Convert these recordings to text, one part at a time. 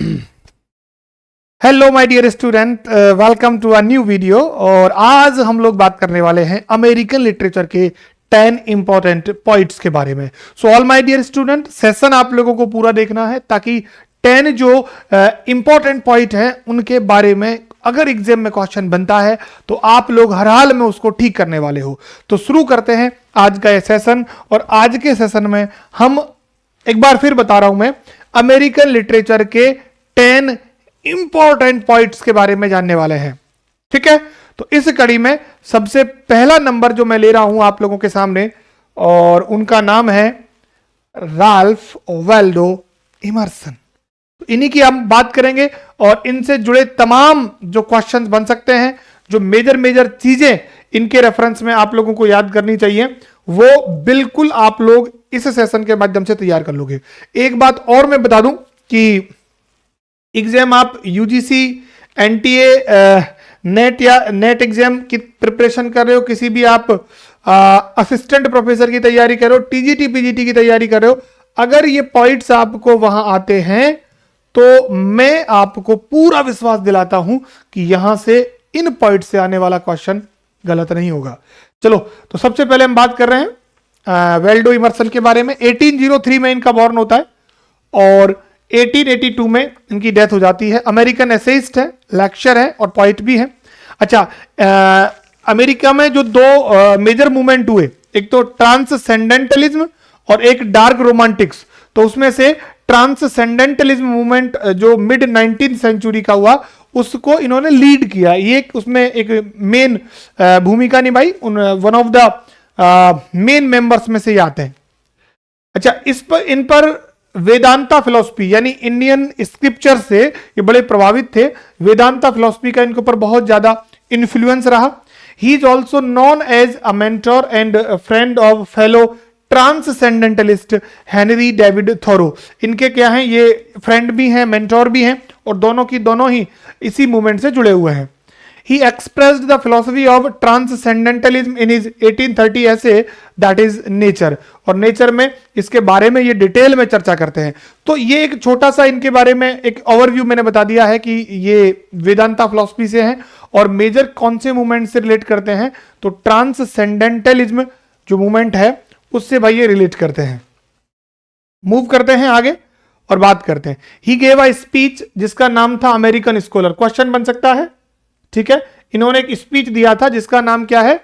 Hello my dear student, welcome to a new video. और आज हम लोग बात करने वाले हैं अमेरिकन लिटरेचर के 10 इंपॉर्टेंट पॉइंट्स के बारे में। So all my dear student, session आप लोगों को पूरा देखना है ताकि 10 जो इंपॉर्टेंट पॉइंट हैं उनके बारे में अगर एग्जाम में क्वेश्चन बनता है तो आप लोग हर हाल में उसको ठीक करने वाले हो। तो शुरू करते हैं आज का ये सेशन। और आज के सेशन में हम एक बार फिर बता रहा हूं मैं अमेरिकन लिटरेचर के 10 इंपॉर्टेंट पॉइंट्स के बारे में जानने वाले हैं। ठीक है, तो इस कड़ी में सबसे पहला नंबर जो मैं ले रहा हूं आप लोगों के सामने, और उनका नाम है राल्फ वाल्डो इमर्सन। तो इन्हीं की हम बात करेंगे और इनसे जुड़े तमाम जो क्वेश्चंस बन सकते हैं, जो मेजर चीजें इनके रेफरेंस में आप लोगों को याद करनी चाहिए, वो बिल्कुल आप लोग इस सेशन के माध्यम से तैयार कर लोगे। एक बात और मैं बता दूं कि एग्जाम आप यूजीसी, एनटीए, नेट या नेट एग्जाम की प्रिपरेशन कर रहे हो, किसी भी आप असिस्टेंट प्रोफेसर की तैयारी कर रहे हो, टीजीटी पीजीटी की तैयारी कर रहे हो, अगर ये पॉइंट्स आपको वहां आते हैं तो मैं आपको पूरा विश्वास दिलाता हूं कि यहां से इन पॉइंट से आने वाला क्वेश्चन गलत नहीं होगा। चलो, तो सबसे पहले हम बात कर रहे हैं वाल्डो इमर्सन के बारे में। 1803 में इनका बॉर्न होता है और 1882 में इनकी डेथ हो जाती है। अमेरिकन एसेइस्ट है, लेक्चर है और पोइट भी है। अच्छा, अमेरिका में जो दो मेजर मूवमेंट हुए, एक तो ट्रांससेंडेंटलिज्म और एक डार्क रोमांटिक्स, तो उसमें से ट्रांससेंडेंटलिज्म मूवमेंट जो मिड 19th सेंचुरी का हुआ उसको इन्होंने लीड किया। ये उसमें एक मेन भूमिका निभाई, one of the main members में से ये आते हैं। अच्छा, इन पर वेदांता फिलॉसफी यानी इंडियन स्क्रिप्चर से ये बड़े प्रभावित थे। वेदांता फिलॉसफी का इनके ऊपर बहुत ज्यादा इन्फ्लुएंस रहा। He is also known as a mentor and friend of fellow transcendentalist Henry David Thoreau. इनके क्या हैं, ये फ्रेंड भी हैं, मेंटोर भी हैं और दोनों ही इसी मूवमेंट से जुड़े हुए हैं। He expressed the philosophy of transcendentalism in his 1830 essay that is Nature। और नेचर में इसके बारे में ये डिटेल में चर्चा करते हैं। तो ये एक छोटा सा इनके बारे में एक ओवरव्यू मैंने बता दिया है कि ये वेदांता फिलॉसफी से हैं और मेजर कौन से मूवमेंट से रिलेट करते हैं, तो ट्रांससेंडेंटलिज्म जो मूवमेंट है उससे भाई ये रिलेट करते हैं। मूव करते हैं आगे और बात करते हैं। ही गेव अ स्पीच जिसका नाम था अमेरिकन स्कॉलर। क्वेश्चन बन सकता है, ठीक है। इन्होंने एक स्पीच दिया था जिसका नाम क्या है,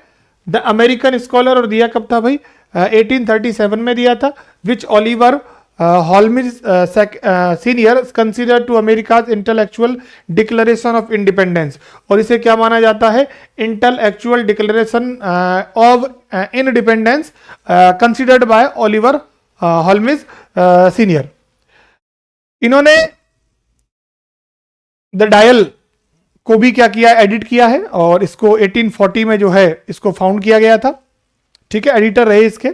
द अमेरिकन स्कॉलर, और दिया कब था भाई, 1837 में दिया था। Which Oliver Holmes senior consider to America's intellectual declaration of independence. और इसे क्या माना जाता है, intellectual declaration of independence considered by Oliver Holmes senior. इन्होंने द डायल को भी क्या किया, एडिट किया है, और इसको 1840 में जो है इसको फाउंड किया गया था। ठीक है, एडिटर रहे इसके।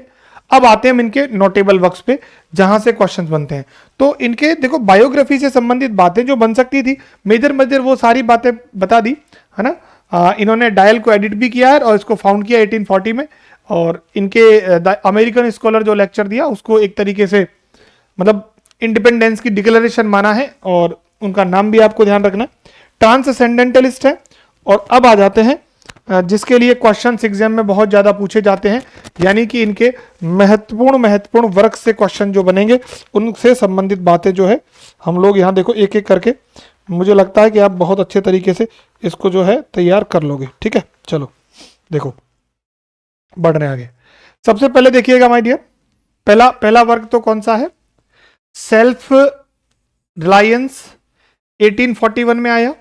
अब आते हैं इनके नोटेबल वर्क्स पे जहां से क्वेश्चंस बनते हैं। तो इनके देखो बायोग्राफी से संबंधित बातें जो बन सकती थी, मेजर वो सारी बातें बता दी है ना। इन्होंने डायल को एडिट भी किया है और इसको फाउंड किया 1840 में। और इनके अमेरिकन स्कॉलर जो लेक्चर दिया उसको एक तरीके से मतलब इंडिपेंडेंस की डिक्लेरेशन माना है, और उनका नाम भी आपको ध्यान रखना। ट्रांससेंडेंटलिस्ट है। और अब आ जाते हैं जिसके लिए क्वेश्चंस एग्जाम में बहुत ज्यादा पूछे जाते हैं, यानी कि इनके महत्वपूर्ण वर्क से क्वेश्चन जो बनेंगे उनसे संबंधित बातें जो है हम लोग यहाँ देखो एक एक करके, मुझे लगता है कि आप बहुत अच्छे तरीके से इसको जो है तैयार कर लोगे। ठीक है, चलो देखो बढ़ रहे आगे। सबसे पहले देखिएगा माय डियर, पहला वर्क तो कौन सा है, सेल्फ रिलायंस 1841 में आया।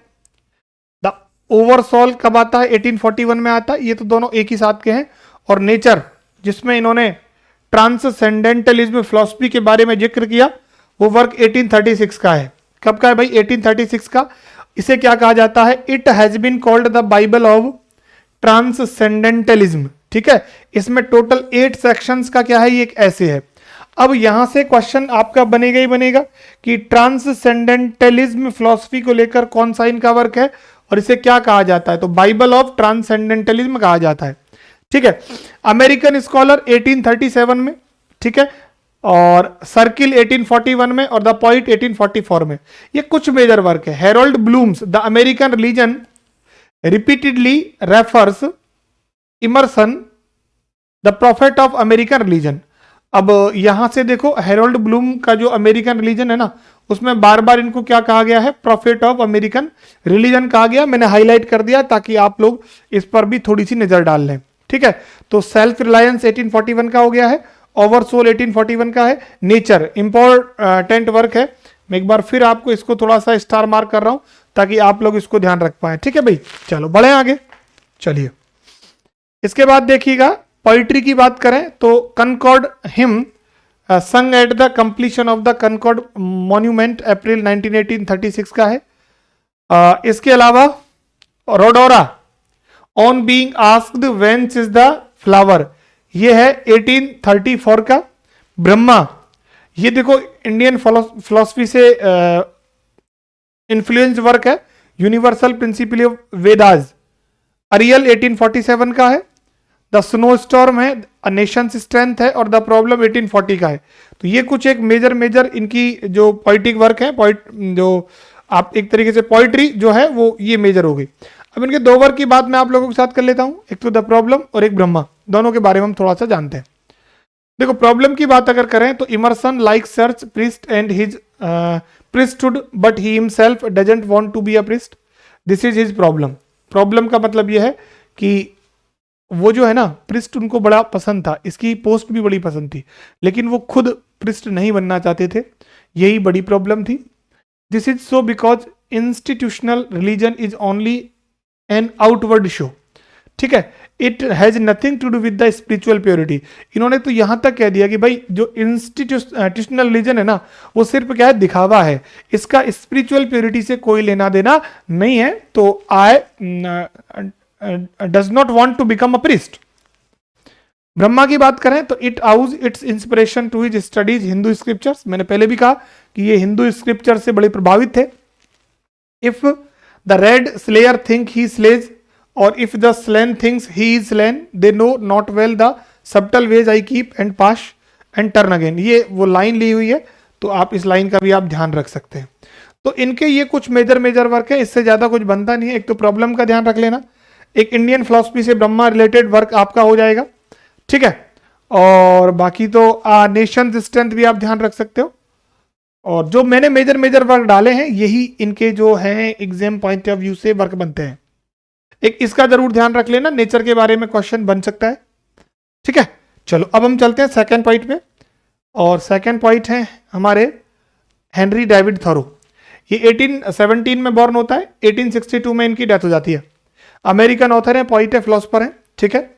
द ओवरसॉल कब आता है, 1841 में आता है। ये तो दोनों एक ही साथ के हैं। और नेचर जिसमें इन्होंने ट्रांससेंडेंटलिज्म फिलॉसफी के बारे में जिक्र किया, वो वर्क 1836 का है। कब का है भाई, 1836 का। इसे क्या कहा जाता है, it has been called the Bible of transcendentalism. ठीक है, इसमें टोटल 8 सेक्शंस का क्या है, ये एक ऐसे है। अब यहां से क्वेश्चन आपका बनेगा ही बनेगा कि ट्रांससेंडेंटलिज्म फिलॉसफी को लेकर कौन सा इनका वर्क है और इसे क्या कहा जाता है, तो बाइबल ऑफ ट्रांससेंडेंटलिज्म कहा जाता है। ठीक है, अमेरिकन स्कॉलर 1837 में। ठीक है, और सर्किल 1841 में और द पॉइंट 1844 में। ये कुछ मेजर वर्क है। Harold Bloom's the American religion repeatedly refers Emerson the prophet of American religion. अब यहां से देखो, हेरोल्ड ब्लूम का जो अमेरिकन रिलीजन है ना, उसमें बार बार इनको क्या कहा गया है, प्रॉफिट ऑफ अमेरिकन रिलीजन कहा गया। मैंने हाईलाइट कर दिया ताकि आप लोग इस पर भी थोड़ी सी नजर डाल लें। ठीक है, तो सेल्फ रिलायंस 1841 का हो गया है, ओवरसोल 1841 का है, नेचर इंपॉर्टेंट वर्क है। मैं एक बार फिर आपको इसको थोड़ा सा स्टार मार्क कर रहा हूं ताकि आप लोग इसको ध्यान रख पाए। ठीक है भाई, चलो बढ़े आगे। चलिए, इसके बाद देखिएगा, पोइट्री की बात करें तो Concord hymn sung at the completion of the Concord monument April 1936 का है। इसके अलावा Rhodora on being asked whence is the flower, ये है 1834 का। ब्रह्मा, ये देखो इंडियन फिलोसफी से इन्फ्लुएंस वर्क है, universal principle of Vedas, Uriel 1847 का है। द स्नो स्टॉर्म है, अ नेशंस स्ट्रेंथ है, और द प्रॉब्लम 1840 का है। तो ये कुछ एक मेजर इनकी जो पोइटिक वर्क है, जो आप एक तरीके से पोइट्री जो है वो ये मेजर हो गई। अब इनके दो वर्क की बात मैं आप लोगों के साथ कर लेता हूं, एक तो द प्रॉब्लम और एक ब्रह्मा, दोनों के बारे में हम थोड़ा सा जानते हैं। देखो, प्रॉब्लम की बात अगर करें तो Emerson like church priest and his priesthood but he himself doesn't want to be a priest, this is his problem. Problem का मतलब यह है कि वो जो है ना, प्रिस्ट उनको बड़ा पसंद था, इसकी पोस्ट भी बड़ी पसंद थी, लेकिन वो खुद प्रिस्ट नहीं बनना चाहते थे, यही बड़ी प्रॉब्लम थी। This is so because institutional religion is only an outward show. ठीक है, it has nothing to do with the spiritual purity. इन्होंने तो यहां तक कह दिया कि भाई जो इंस्टीट्यूशनल रिलीजन है ना, वो सिर्फ क्या है, दिखावा है, इसका स्पिरिचुअल प्योरिटी से कोई लेना देना नहीं है। तो I does not want to become a priest. Brahma की बात करें तो it owes its inspiration to his studies Hindu scriptures. मैंने पहले भी कहा कि ये हिंदू स्क्रिप्चर से बड़े प्रभावित थे। If the red slayer think he slays और if the slain thinks he is slain, they know not well the subtle ways I keep and pass and turn again. ये वो लाइन ली हुई है, तो आप इस लाइन का भी आप ध्यान रख सकते हैं। तो इनके ये कुछ मेजर वर्क है, इससे ज्यादा कुछ बनता नहीं है। एक तो प्रॉब्लम का ध्यान रख लेना, एक इंडियन फिलोसफी से ब्रह्मा रिलेटेड वर्क आपका हो जाएगा। ठीक है, और बाकी तो नेशन स्ट्रेंथ भी आप ध्यान रख सकते हो। और जो मैंने मेजर वर्क डाले हैं, यही इनके जो हैं एग्जाम पॉइंट ऑफ व्यू से वर्क बनते हैं। एक इसका जरूर ध्यान रख लेना, नेचर के बारे में क्वेश्चन बन सकता है। ठीक है, चलो अब हम चलते हैं सेकंड पॉइंट पे, और सेकंड पॉइंट है हमारे हेनरी डेविड थॉरो। ये 1817 में बॉर्न होता है, 1862 में इनकी डेथ हो जाती है। अमेरिकन ऑथर है, पोइट है, फिलोसफर है। ठीक है,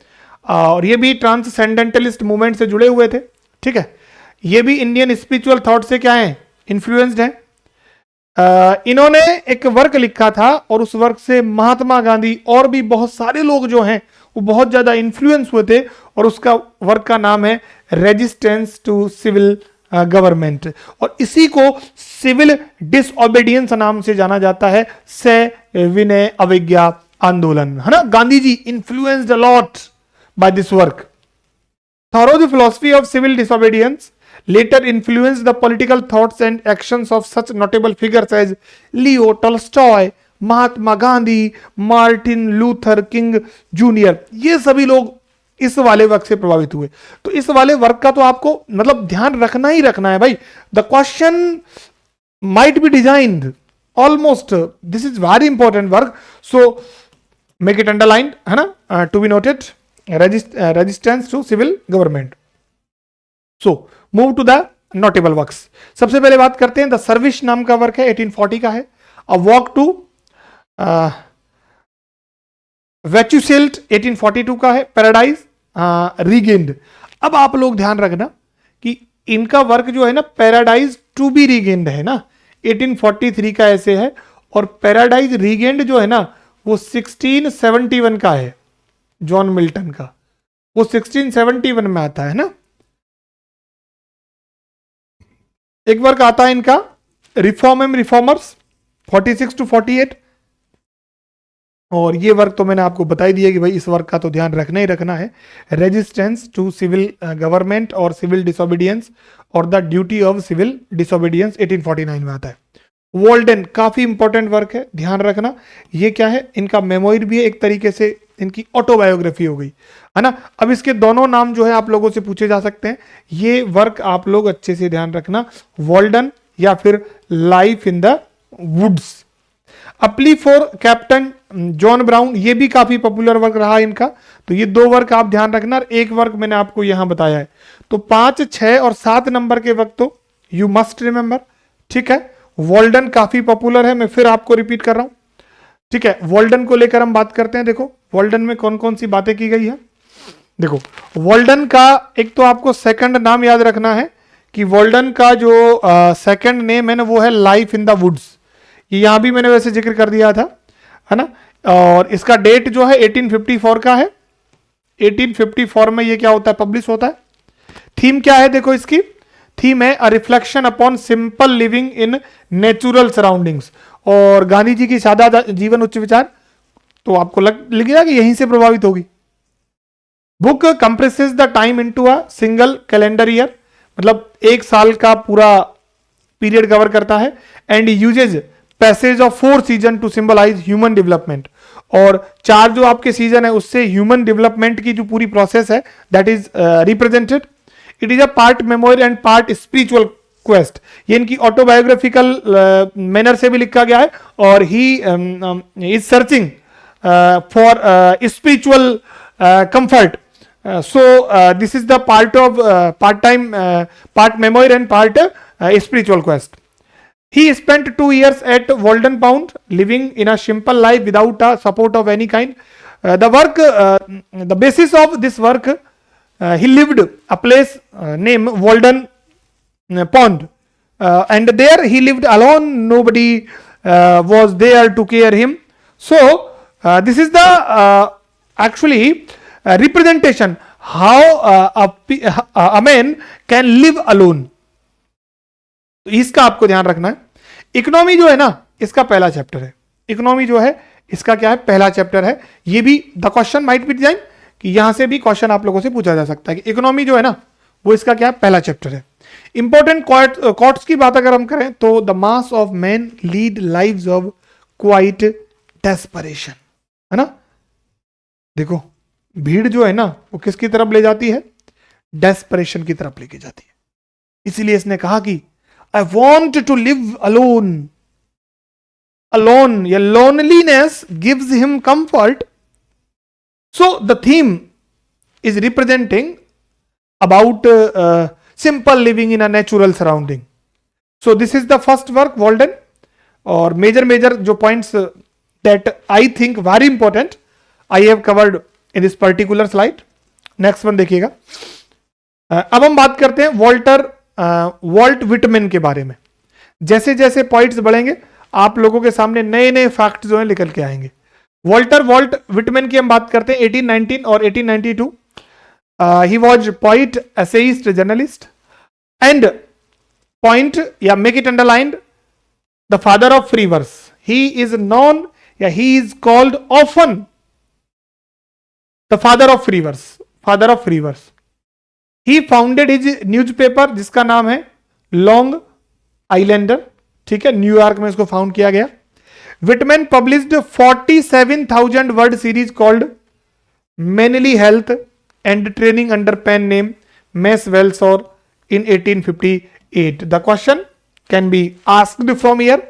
और ये भी ट्रांससेंडेंटलिस्ट मूवमेंट से जुड़े हुए थे। ठीक है, ये भी इंडियन स्पिरिचुअल थॉट से क्या है, इन्फ्लुएंस्ड है। इन्होंने एक वर्क लिखा था और उस वर्क से महात्मा गांधी और भी बहुत सारे लोग जो हैं वो बहुत ज्यादा इन्फ्लुएंस हुए थे, और उसका वर्क का नाम है रेजिस्टेंस टू सिविल गवर्नमेंट, और इसी को सिविल डिसओबीडियंस नाम से जाना जाता है, सविनय अवज्ञा आंदोलन, है ना। Gandhi ji influenced a lot by this work. Thoreau's philosophy of civil disobedience later influenced the political thoughts and actions of such notable figures as Leo Tolstoy, Mahatma Gandhi, Martin Luther King junior. ये सभी लोग इस वाले वर्क से प्रभावित हुए। तो इस वाले वर्क का तो आपको मतलब ध्यान रखना ही रखना है भाई। The question might be designed almost, this is very important work, so make it underlined, है ना, to be noted. Resistance to civil government. So move to the notable works. सबसे पहले बात करते हैं द सर्विस नाम का वर्क है, 1840 का है। अ वॉक टू वेचुसेल्ट 1842 का है। Paradise regained. अब आप लोग ध्यान रखना कि इनका वर्क जो है ना, पैराडाइज टू बी रीगेन्ड है ना, 1843 का ऐसे है, और पैराडाइज रीगेन्ड जो है ना वो 1671 का है, जॉन मिल्टन का, वो 1671 में आता है ना। एक वर्क आता है इनका रिफॉर्म एंड रिफॉर्मर्स 46 to 48, और ये वर्क तो मैंने आपको बता ही दिया कि भाई इस वर्क का तो ध्यान रखना ही रखना है। रेजिस्टेंस टू सिविल गवर्नमेंट और सिविल डिसोबीडियंस और the duty of civil disobedience 1849 में आता है। वॉल्डन काफी इंपॉर्टेंट वर्क है, ध्यान रखना। ये क्या है, इनका मेमोइर भी है, एक तरीके से इनकी ऑटोबायोग्राफी हो गई, है ना। अब इसके दोनों नाम जो है आप लोगों से पूछे जा सकते हैं, ये वर्क आप लोग अच्छे से ध्यान रखना, वॉल्डन या फिर life in the woods. A plea for Captain John Brown, ये भी काफी पॉपुलर वर्क रहा इनका। तो ये दो वर्क आप ध्यान रखना, एक वर्क मैंने आपको यहां बताया है। तो 5, 6 और 7 नंबर के वक्त तो यू मस्ट रिमेंबर, ठीक है। वॉल्डन काफी पॉपुलर है, मैं फिर आपको रिपीट कर रहा हूं, ठीक है। वॉल्डन को लेकर हम बात करते हैं। देखो वॉल्डन में कौन कौन सी बातें की गई है। देखो वॉल्डन का एक तो आपको सेकंड नाम याद रखना है कि वॉल्डन का जो सेकंड नेम है ना वो है लाइफ इन द वुड्स। ये यहां भी मैंने वैसे जिक्र कर दिया था, है ना। और इसका डेट जो है 1854 का है। 1854 में ये क्या होता है, पब्लिश होता है। थीम क्या है, देखो इसकी थीम है a reflection upon simple living in natural surroundings. और गांधी जी की सादा जीवन उच्च विचार, तो आपको लगेगा कि यहीं से प्रभावित होगी। Book compresses the time into a single calendar year, मतलब एक साल का पूरा पीरियड कवर करता है। And uses passage of 4 season to symbolize human development, और 4 जो आपके सीजन है उससे ह्यूमन डेवलपमेंट की जो पूरी प्रोसेस है that is represented. It is a part memory and part spiritual quest. ये इनकी ऑटोबायोग्राफिकल मैनर से भी लिखा गया है, और he is searching for spiritual comfort. So this is the part of part memoir and part spiritual quest. He spent 2 years at Walden Pond, living in a simple life without a support of any kind. The basis of this work, he lived a place named Walden Pond, and there he lived alone. Nobody was there to care him. So this is the actually representation how a man can live alone. तो इसका आपको ध्यान रखना है। Economy जो है ना इसका पहला चैप्टर है। इकोनॉमी जो है इसका क्या है, पहला चैप्टर है। ये भी the question might B design कि यहां से भी क्वेश्चन आप लोगों से पूछा जा सकता है कि इकोनॉमी जो है ना वो इसका क्या है, पहला चैप्टर है। इंपॉर्टेंट कॉट्स की बात अगर हम करें तो the mass of man lead lives of quite desperation, है ना। देखो भीड़ जो है ना वो किसकी तरफ ले जाती है, डेस्परेशन की तरफ लेके जाती है। इसीलिए इसने कहा कि I want to live alone. Alone या loneliness gives him comfort. So the theme is representing about simple living in a natural surrounding. So this is the first work Walden. और मेजर जो points that I think very important I have covered in this particular slide. Next one देखिएगा। अब हम बात करते हैं Walt Whitman के बारे में। जैसे जैसे पॉइंट्स बढ़ेंगे आप लोगों के सामने नए नए फैक्ट जो है निकल के आएंगे। वॉल्ट विटमैन की हम बात करते हैं 1819 और 1892। He was poet, essayist, journalist and point या make it underlined the father of free verse. He is known या he is called often the father of free verse, father of free verse. He founded his newspaper जिसका नाम है long islander, ठीक है, New York में इसको found किया गया। Whitman published 47,000 word series called manly health and training under pen name Mose Velsor in 1858। The question can be asked from here.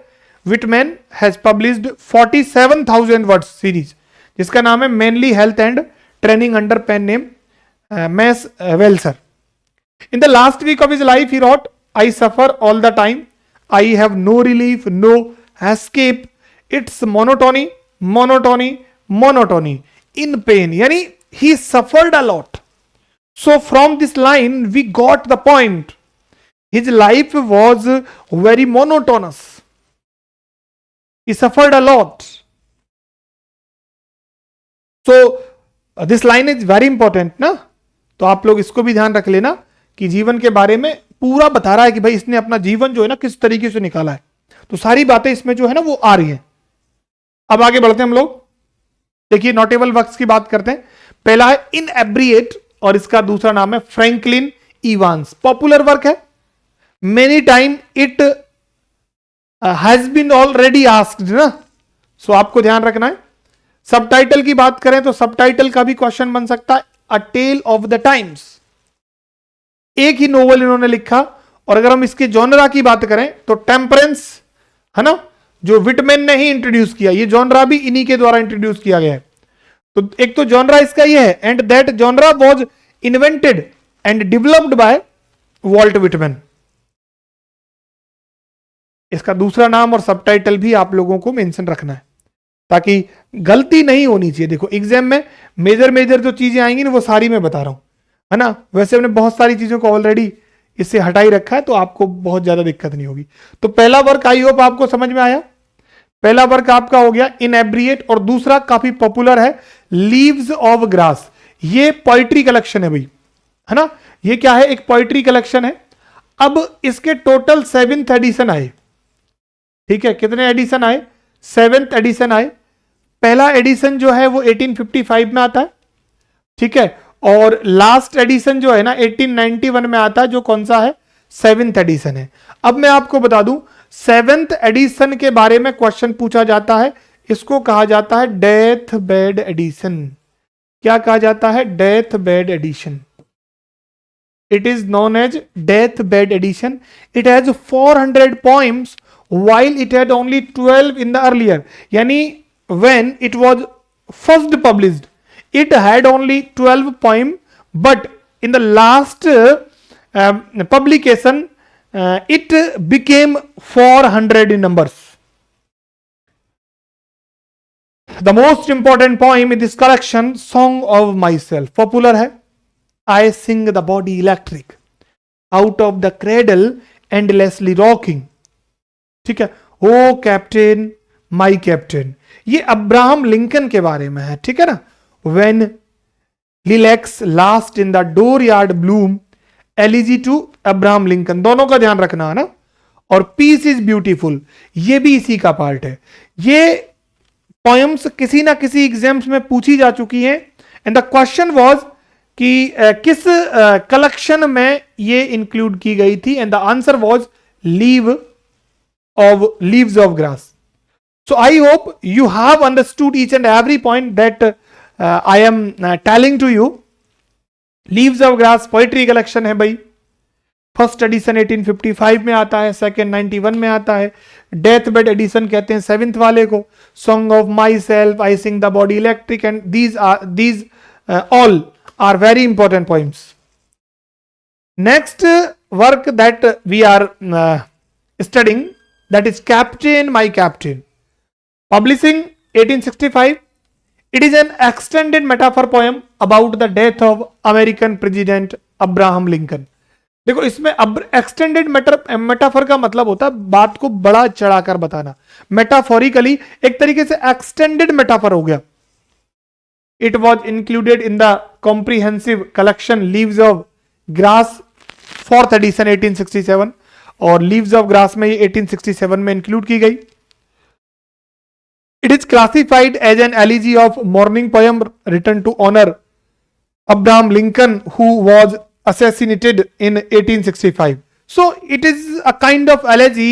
Whitman has published 47,000 word series जिसका नाम है manly health and training under pen name Mose Velsor. In the last week of his life, he wrote, I suffer all the time. I have no relief, no escape. It's monotony, monotony, monotony. In pain. Yani, he suffered a lot. So from this line, we got the point. His life was very monotonous. He suffered a lot. So, this line is very important, na? तो आप लोग इसको भी ध्यान रख लेना कि जीवन के बारे में पूरा बता रहा है कि भाई इसने अपना जीवन जो है ना किस तरीके से निकाला है। तो सारी बातें इसमें जो है ना वो आ रही हैं। अब आगे बढ़ते हैं हम लोग। देखिए नोटेबल वर्क्स की बात करते हैं। पहला है इनएब्रिएट और इसका दूसरा नाम है फ्रैंकलिन इवांस। पॉपुलर वर्क है, many time it has been already asked ना, सो आपको ध्यान रखना है। सबटाइटल की बात करें तो सबटाइटल का भी क्वेश्चन बन सकता है, अ टेल ऑफ द टाइम्स। एक ही नोवेल इन्होंने लिखा। और अगर हम इसके जॉनरा की बात करें तो टेम्परेंस है ना, जो विटमैन ने ही इंट्रोड्यूस किया, ये जॉनरा भी इन्हीं के द्वारा इंट्रोड्यूस किया गया है। तो एक तो जॉनरा इसका ये है, and that genre was invented and developed by Walt Whitman. इसका दूसरा नाम और सबटाइटल भी आप लोगों को मेंशन रखना है ताकि गलती नहीं होनी चाहिए। देखो एग्जाम में मेजर जो चीजें आएंगी ना वो सारी मैं बता रहा हूं, है ना। वैसे हमने बहुत सारी चीजों को ऑलरेडी इससे हटा ही रखा है तो आपको बहुत ज्यादा दिक्कत नहीं होगी। तो पहला वर्क आई होप आपको समझ में आया। पहला वर्क आपका हो गया इनएब्रिएट और दूसरा काफी पॉपुलर है लीव्स ऑफ ग्रास। ये पोइट्री कलेक्शन है भाई, है ना। ये क्या है, एक पोइट्री कलेक्शन है। अब इसके टोटल 7th एडिशन आए, ठीक है। कितने एडिशन आए, 7th एडिशन आए। पहला एडिशन जो है वो 1855 में आता है, ठीक है। और लास्ट एडिशन जो है ना 1891 में आता है, जो कौन सा है, 7th एडिशन है। अब मैं आपको बता दूं 7th एडिशन के बारे में क्वेश्चन पूछा जाता है, इसको कहा जाता है डेथ बेड एडिशन। क्या कहा जाता है, death bed edition. It is known as death bed edition. It has 400 poems while it had only 12 in the earlier, yani when it was first published it had only 12 poem, but in the last publication it became 400 in numbers. The most important poem in this collection, Song of Myself, popular hai, I sing the body electric out of the cradle endlessly rocking, ठीक है। O captain my captain, ये Abraham Lincoln के बारे में है, ठीक है ना। When lilacs last in the dooryard bloom, elegy to Abraham Lincoln, दोनों का ध्यान रखना है ना। और पीस इज ब्यूटीफुल, ये भी इसी का पार्ट है। ये पोएम्स किसी ना किसी एग्जाम्स में पूछी जा चुकी हैं एंड द क्वेश्चन वाज कि किस कलेक्शन में ये इंक्लूड की गई थी, and the answer was leaves of grass. So I hope you have understood each and every point that I am telling to you. Leaves of grass poetry collection है भाई। First edition 1855 में आता है, second 91 में आता है। Death bed addition कहते हैं 7th वाले को। Song of my self, I sing the body electric, and these all are very important poems. Next work that we are studying, that is Captain My Captain, publishing 1865. It is an extended metaphor poem about the death of American President Abraham Lincoln. देखो इसमें extended metaphor का मतलब होता है बात को बड़ा चढ़ाकर बताना। मेटाफोरिकली एक तरीके से एक्सटेंडेड मेटाफर हो गया। It was included in the comprehensive collection leaves of grass, 4th edition 1867, और लीव्स ऑफ ग्रास में ये 1867 में इंक्लूड की गई। It is classified as an elegy of mourning poem written to honour Abraham Lincoln who was assassinated in 1865. So it is a kind of elegy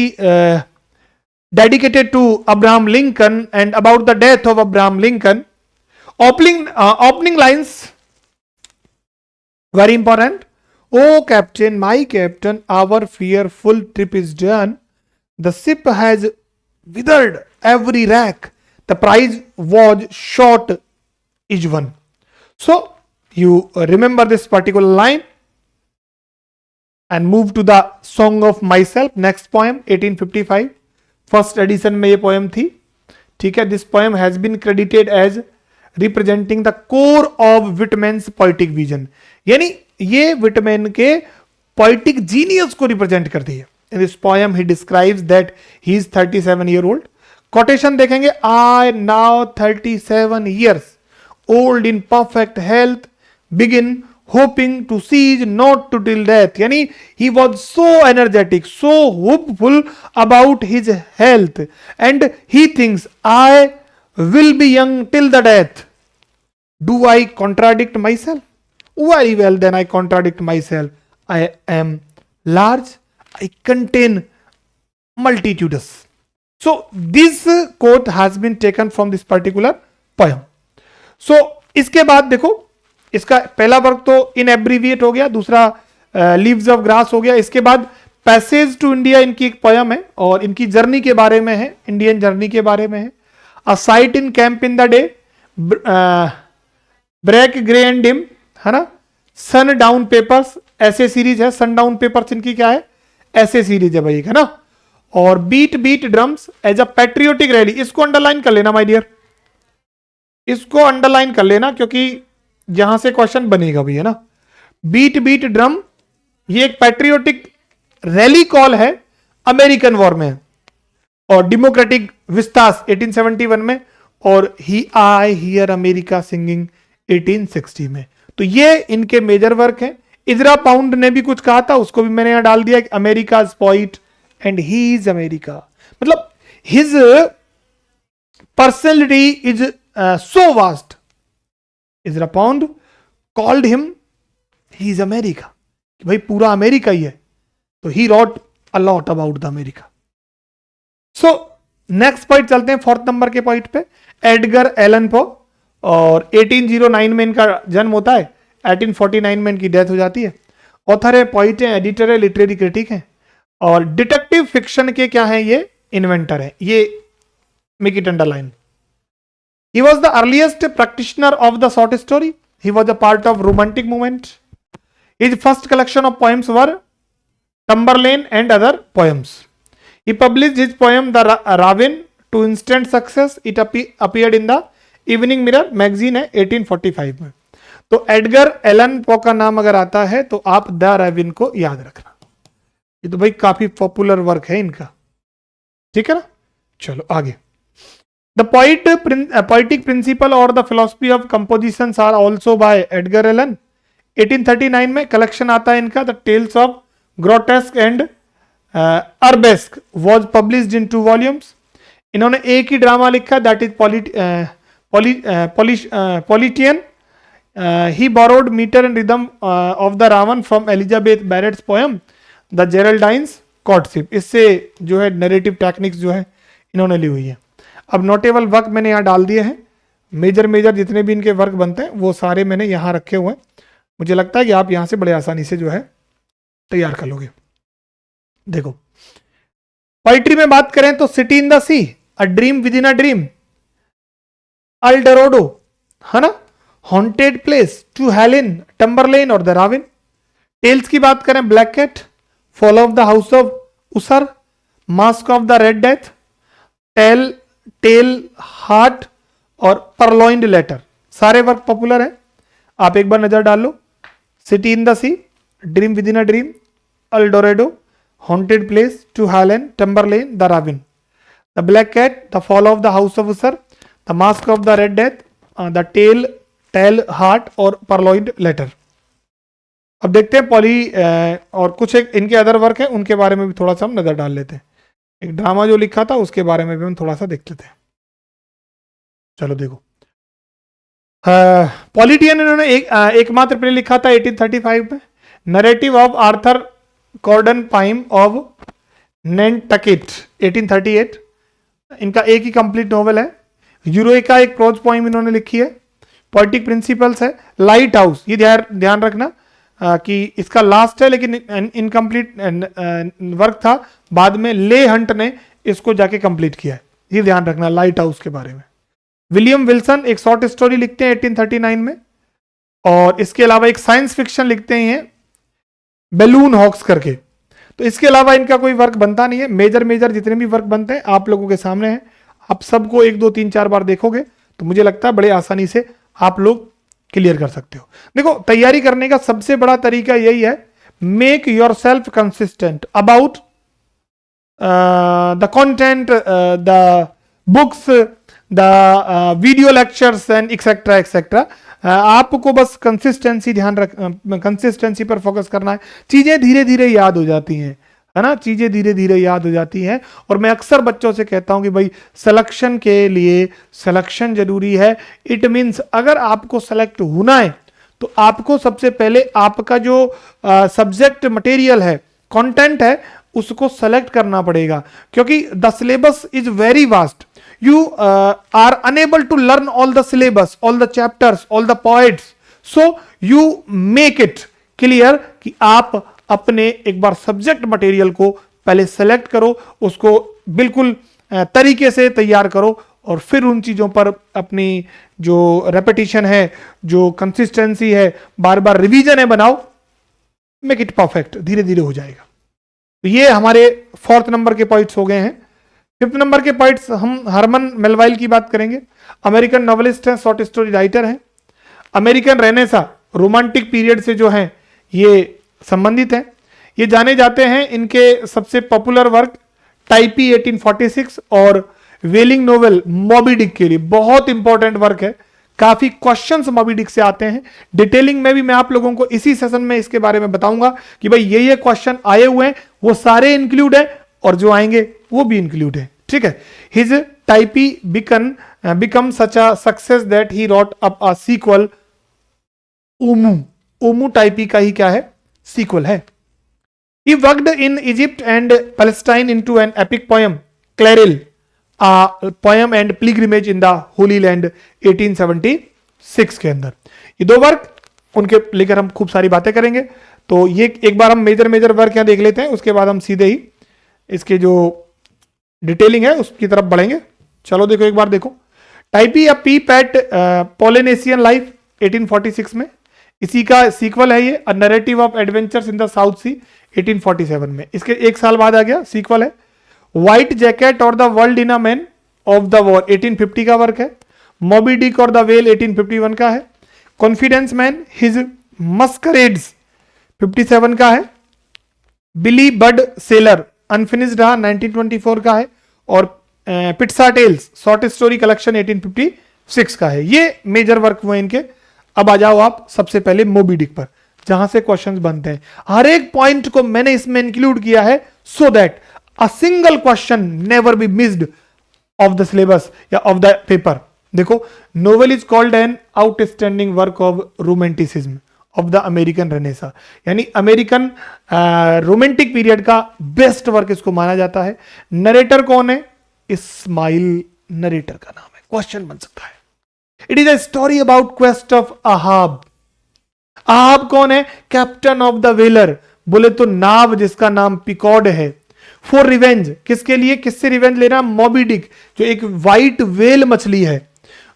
dedicated to Abraham Lincoln and about the death of Abraham Lincoln. Opening lines, very important. Oh captain, my captain, our fearful trip is done. The ship has withered every wreck. The prize was shot each one. So you remember this particular line and move to the Song of Myself. Next poem 1855, first edition में ये poem थी, ठीक है। This poem has been credited as representing the core of Whitman's poetic vision, यानी ये Whitman के poetic genius को represent करती है। In this poem he describes that he is 37 year old. Quotation देखेंगे, I now 37 years old in perfect health, begin hoping to seize not to till death, yani he was so energetic, so hopeful about his health, and he thinks I will be young till the death, do I contradict my self? Very well, then I contradict my self. I am large, I contain multitudinous. So this quote has been taken from this particular poem. So इसके बाद देखो, इसका पहला वर्ग तो इन abbreviate हो गया, दूसरा लीव्स ऑफ ग्रास हो गया. इसके बाद पैसेज टू इंडिया इनकी एक पोयम है और इनकी जर्नी के बारे में है, इंडियन जर्नी के बारे में है. A sight in camp in the daybreak grey and dim, है ना. सन डाउन पेपर्स, ऐसे सीरीज है. सन डाउन पेपर्स इनकी क्या है? ऐसे सीरीज है भाई, है ना. और beat beat drums as a patriotic rally, इसको अंडरलाइन कर लेना माय डियर, इसको अंडरलाइन कर लेना क्योंकि यहां से क्वेश्चन बनेगा भी, है ना. बीट बीट ड्रम, ये एक पैट्रियोटिक रैली कॉल है अमेरिकन वॉर में. और डेमोक्रेटिक विस्तास 1871 में, और ही आई हियर अमेरिका सिंगिंग 1860 में. तो ये इनके मेजर वर्क हैं. इजरा पाउंड ने भी कुछ कहा था, उसको भी मैंने यहां डाल दिया, America poet and he is America. मतलब his personality is so vast. Ezra Pound called him, he is America. कि भाई पूरा अमेरिका ही है. तो he wrote a lot about the America. So next point चलते हैं, फोर्थ नंबर के point पे. एडगर एलन पो, और 1809 में इनका जन्म होता है, 1849 में इनकी डेथ हो जाती है. ऑथर है, पॉइट है, एडिटर है, लिटरेरी क्रिटिक है, और डिटेक्टिव फिक्शन के क्या है? ये इन्वेंटर है. ये make it underline. He was the earliest practitioner of the short story. He was a part of romantic movement. His first collection of poems were Tamerlane and other poems. He published his poem the Raven to instant success. It appeared in the Evening Mirror magazine है 1845 में. तो Edgar Allan Poe का नाम अगर आता है तो आप द राविन को याद रखना. ये तो भाई काफी पॉपुलर वर्क है इनका, ठीक है ना. चलो आगे. द पोइटिक प्रिंसिपल और the philosophy of compositions are also by Edgar Allan. 1839 में कलेक्शन आता है इनका, the tales of grotesque and arabesque was published in 2 volumes. इन्होंने एक ही ड्रामा लिखा, that is Politian. He borrowed metre and rhythm of the Raven from Elizabeth Barrett's poem the Geraldine's courtship. इससे जो है नरेटिव टेक्निक्स जो है इन्होंने ली हुई है. अब नोटेबल वर्क मैंने यहाँ डाल दिए हैं. मेजर जितने भी इनके वर्क बनते हैं वो सारे मैंने यहाँ रखे हुए हैं. मुझे लगता है कि आप यहाँ से बड़े आसानी से जो है तैयार कर लोगे. देखो, पोइट्री में बात करें तो city in the sea, a dream within a dream, Eldorado, है ना, haunted place, to Helen, Tamerlane और द राविन. टेल्स की बात करें, black cat, fall of the house of Usher, mask of the red death, tell heart और purloined letter. सारे work popular है, आप एक बार नजर डाल लो. City in the sea, dream within a dream, Eldorado, haunted place, to Helen, Tamerlane, the Raven. The black cat, the fall of the house of Usher, the mask of the red death, the tell heart और purloined letter. अब देखते हैं और कुछ एक इनके other work है, उनके बारे में भी थोड़ा सा हम नजर डाल लेते हैं. एक ड्रामा जो लिखा था उसके बारे में भी हम थोड़ा सा देख लेते हैं. चलो देखो, पॉलिटियन इन्होंने एकमात्र प्ले लिखा था 1835 में. Narrative of Arthur Gordon Pym of Nantucket 1838. इनका एक ही कंप्लीट नॉवेल है. यूरोका एक प्रोज पोइम इन्होंने लिखी है. पोइटिक प्रिंसिपल्स है. लाइट हाउस, ये ध्यान रखना कि इसका लास्ट है लेकिन इनकम्प्लीट वर्क था, बाद में ले हंट ने इसको जाके कंप्लीट किया है, ये ध्यान रखना लाइट हाउस के बारे में. विलियम विल्सन एक शॉर्ट स्टोरी लिखते हैं 1839 में, और इसके अलावा एक साइंस फिक्शन लिखते हैं बैलून हॉक्स करके. तो इसके अलावा इनका कोई वर्क बनता नहीं है. मेजर जितने भी वर्क बनते हैं आप लोगों के सामने हैं, आप सबको 1 2 3 4 बार देखोगे तो मुझे लगता है बड़े आसानी से आप लोग क्लियर कर सकते हो. देखो, तैयारी करने का सबसे बड़ा तरीका यही है, make your self consistent about the content, the books, the video lectures and etcetera etcetera. आपको बस कंसिस्टेंसी कंसिस्टेंसी पर फोकस करना है. चीजें धीरे धीरे याद हो जाती हैं. है ना, चीजें धीरे धीरे याद हो जाती हैं। और मैं अक्सर बच्चों से कहता हूं कि भाई सिलेक्शन के लिए सिलेक्शन जरूरी है। इट मींस अगर आपको सेलेक्ट होना है तो आपको सबसे पहले आपका जो सब्जेक्ट मटेरियल है, कंटेंट है, उसको सेलेक्ट करना पड़ेगा, क्योंकि the syllabus is very vast. You are unable to learn all the syllabus, all the chapters, all the points, so you make it clear कि आप अपने एक बार सब्जेक्ट मटेरियल को पहले सेलेक्ट करो, उसको बिल्कुल तरीके से तैयार करो, और फिर उन चीजों पर अपनी जो रेपिटेशन है, जो कंसिस्टेंसी है, बार बार रिवीजन है बनाओ, मेक इट परफेक्ट, धीरे धीरे हो जाएगा। तो ये हमारे 4th नंबर के पॉइंट्स हो गए हैं। 5th नंबर के पॉइंट्स हम हरमन मेलवाइल की बात करेंगे। अमेरिकन नॉवेलिस्ट हैं, शॉर्ट स्टोरी राइटर हैं। अमेरिकन रेनेसा रोमांटिक पीरियड से जो हैं ये संबंधित हैं। ये जाने जाते हैं इनके सबसे पॉपुलर वर्क टाइपी 1846 और वेलिंग नोवेल मॉबी डिक के लिए। बहुत इंपॉर्टेंट वर्क है, काफी क्वेश्चंस मॉबी डिक से आते हैं। डिटेलिंग में भी मैं आप लोगों को इसी सेशन में इसके बारे में बताऊंगा कि भाई ये क्वेश्चन आए हुए हैं, वो सारे इंक्लूड है और जो आएंगे वो भी इंक्लूड है, ठीक है। His Typee become such a success that he wrote up a sequel Omoo. Omoo Typee का ही क्या है, सीक्वल है। He worked in Egypt and Palestine into an epic poem, Claril, a poem and pilgrimage in the Holy Land 1876 के अंदर। ये दो work उनके लेकर हम खूब सारी बातें करेंगे। तो ये एक बार हम मेजर वर्क यहाँ देख लेते हैं, उसके बाद हम सीधे ही इसके जो डिटेलिंग है उसकी तरफ बढ़ेंगे। चलो देखो, एक बार देखो। Typee a peep at Polynesian life 1846 में, इसी का सीक्वल है ये, a narrative of adventures in the South Sea 1847 में। इसके एक साल बाद आ गया, सीक्वल है व्हाइट जैकेट और the world in a man of the war 1850 का वर्क है। मॉबी डिक और द वेल 1851 का है। कॉन्फिडेंस मैन हिज मस्करेड्स 57 का है। बिली बड सेलर अनफिनिश्ड 1924 का है। और पिट्सा टेल्स शॉर्ट स्टोरी कलेक्शन 1856 का है। ये मेजर वर्क हुए इनके। अब आ जाओ आप सबसे पहले मोबी डिक पर, जहां से क्वेश्चंस बनते हैं। हर एक पॉइंट को मैंने इसमें इंक्लूड किया है so that a single question never be missed of the syllabus या ऑफ द पेपर। देखो, novel is called an outstanding work of romanticism of the American Renaissance, यानी अमेरिकन रोमांटिक पीरियड का best work इसको माना जाता है। Narrator कौन है? इस्माइल नरेटर का नाम है। क्वेश्चन बन सकता है। It is a story about quest of Ahab. Ahab कौन है? कैप्टन ऑफ द वेलर, बोले तो नाव जिसका नाम पिकॉड है। फॉर रिवेंज, किसके लिए, किससे रिवेंज लेना? मॉबी डिक, जो एक व्हाइट वेल मछली है,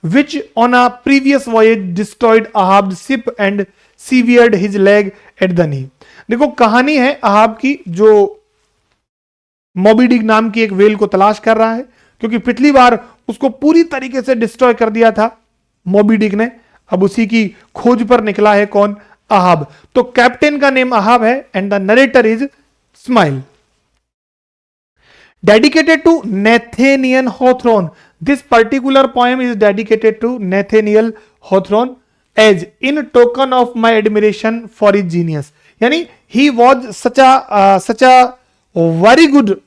which on a previous voyage destroyed Ahab ship and severed his leg at the knee. देखो, कहानी है अहाब की, जो मॉबी डिक नाम की एक वेल को तलाश कर रहा है, क्योंकि पिछली बार उसको पूरी तरीके से डिस्ट्रॉय कर दिया था मॉबी डिक ने। अब उसी की खोज पर निकला है कौन? अहाब। तो कैप्टन का नेम अहाब है and the narrator is Ishmael. Dedicated to Nathaniel Hawthorne, this particular poem is dedicated to Nathaniel Hawthorne as in token of my admiration for his genius. यानी he was such a very good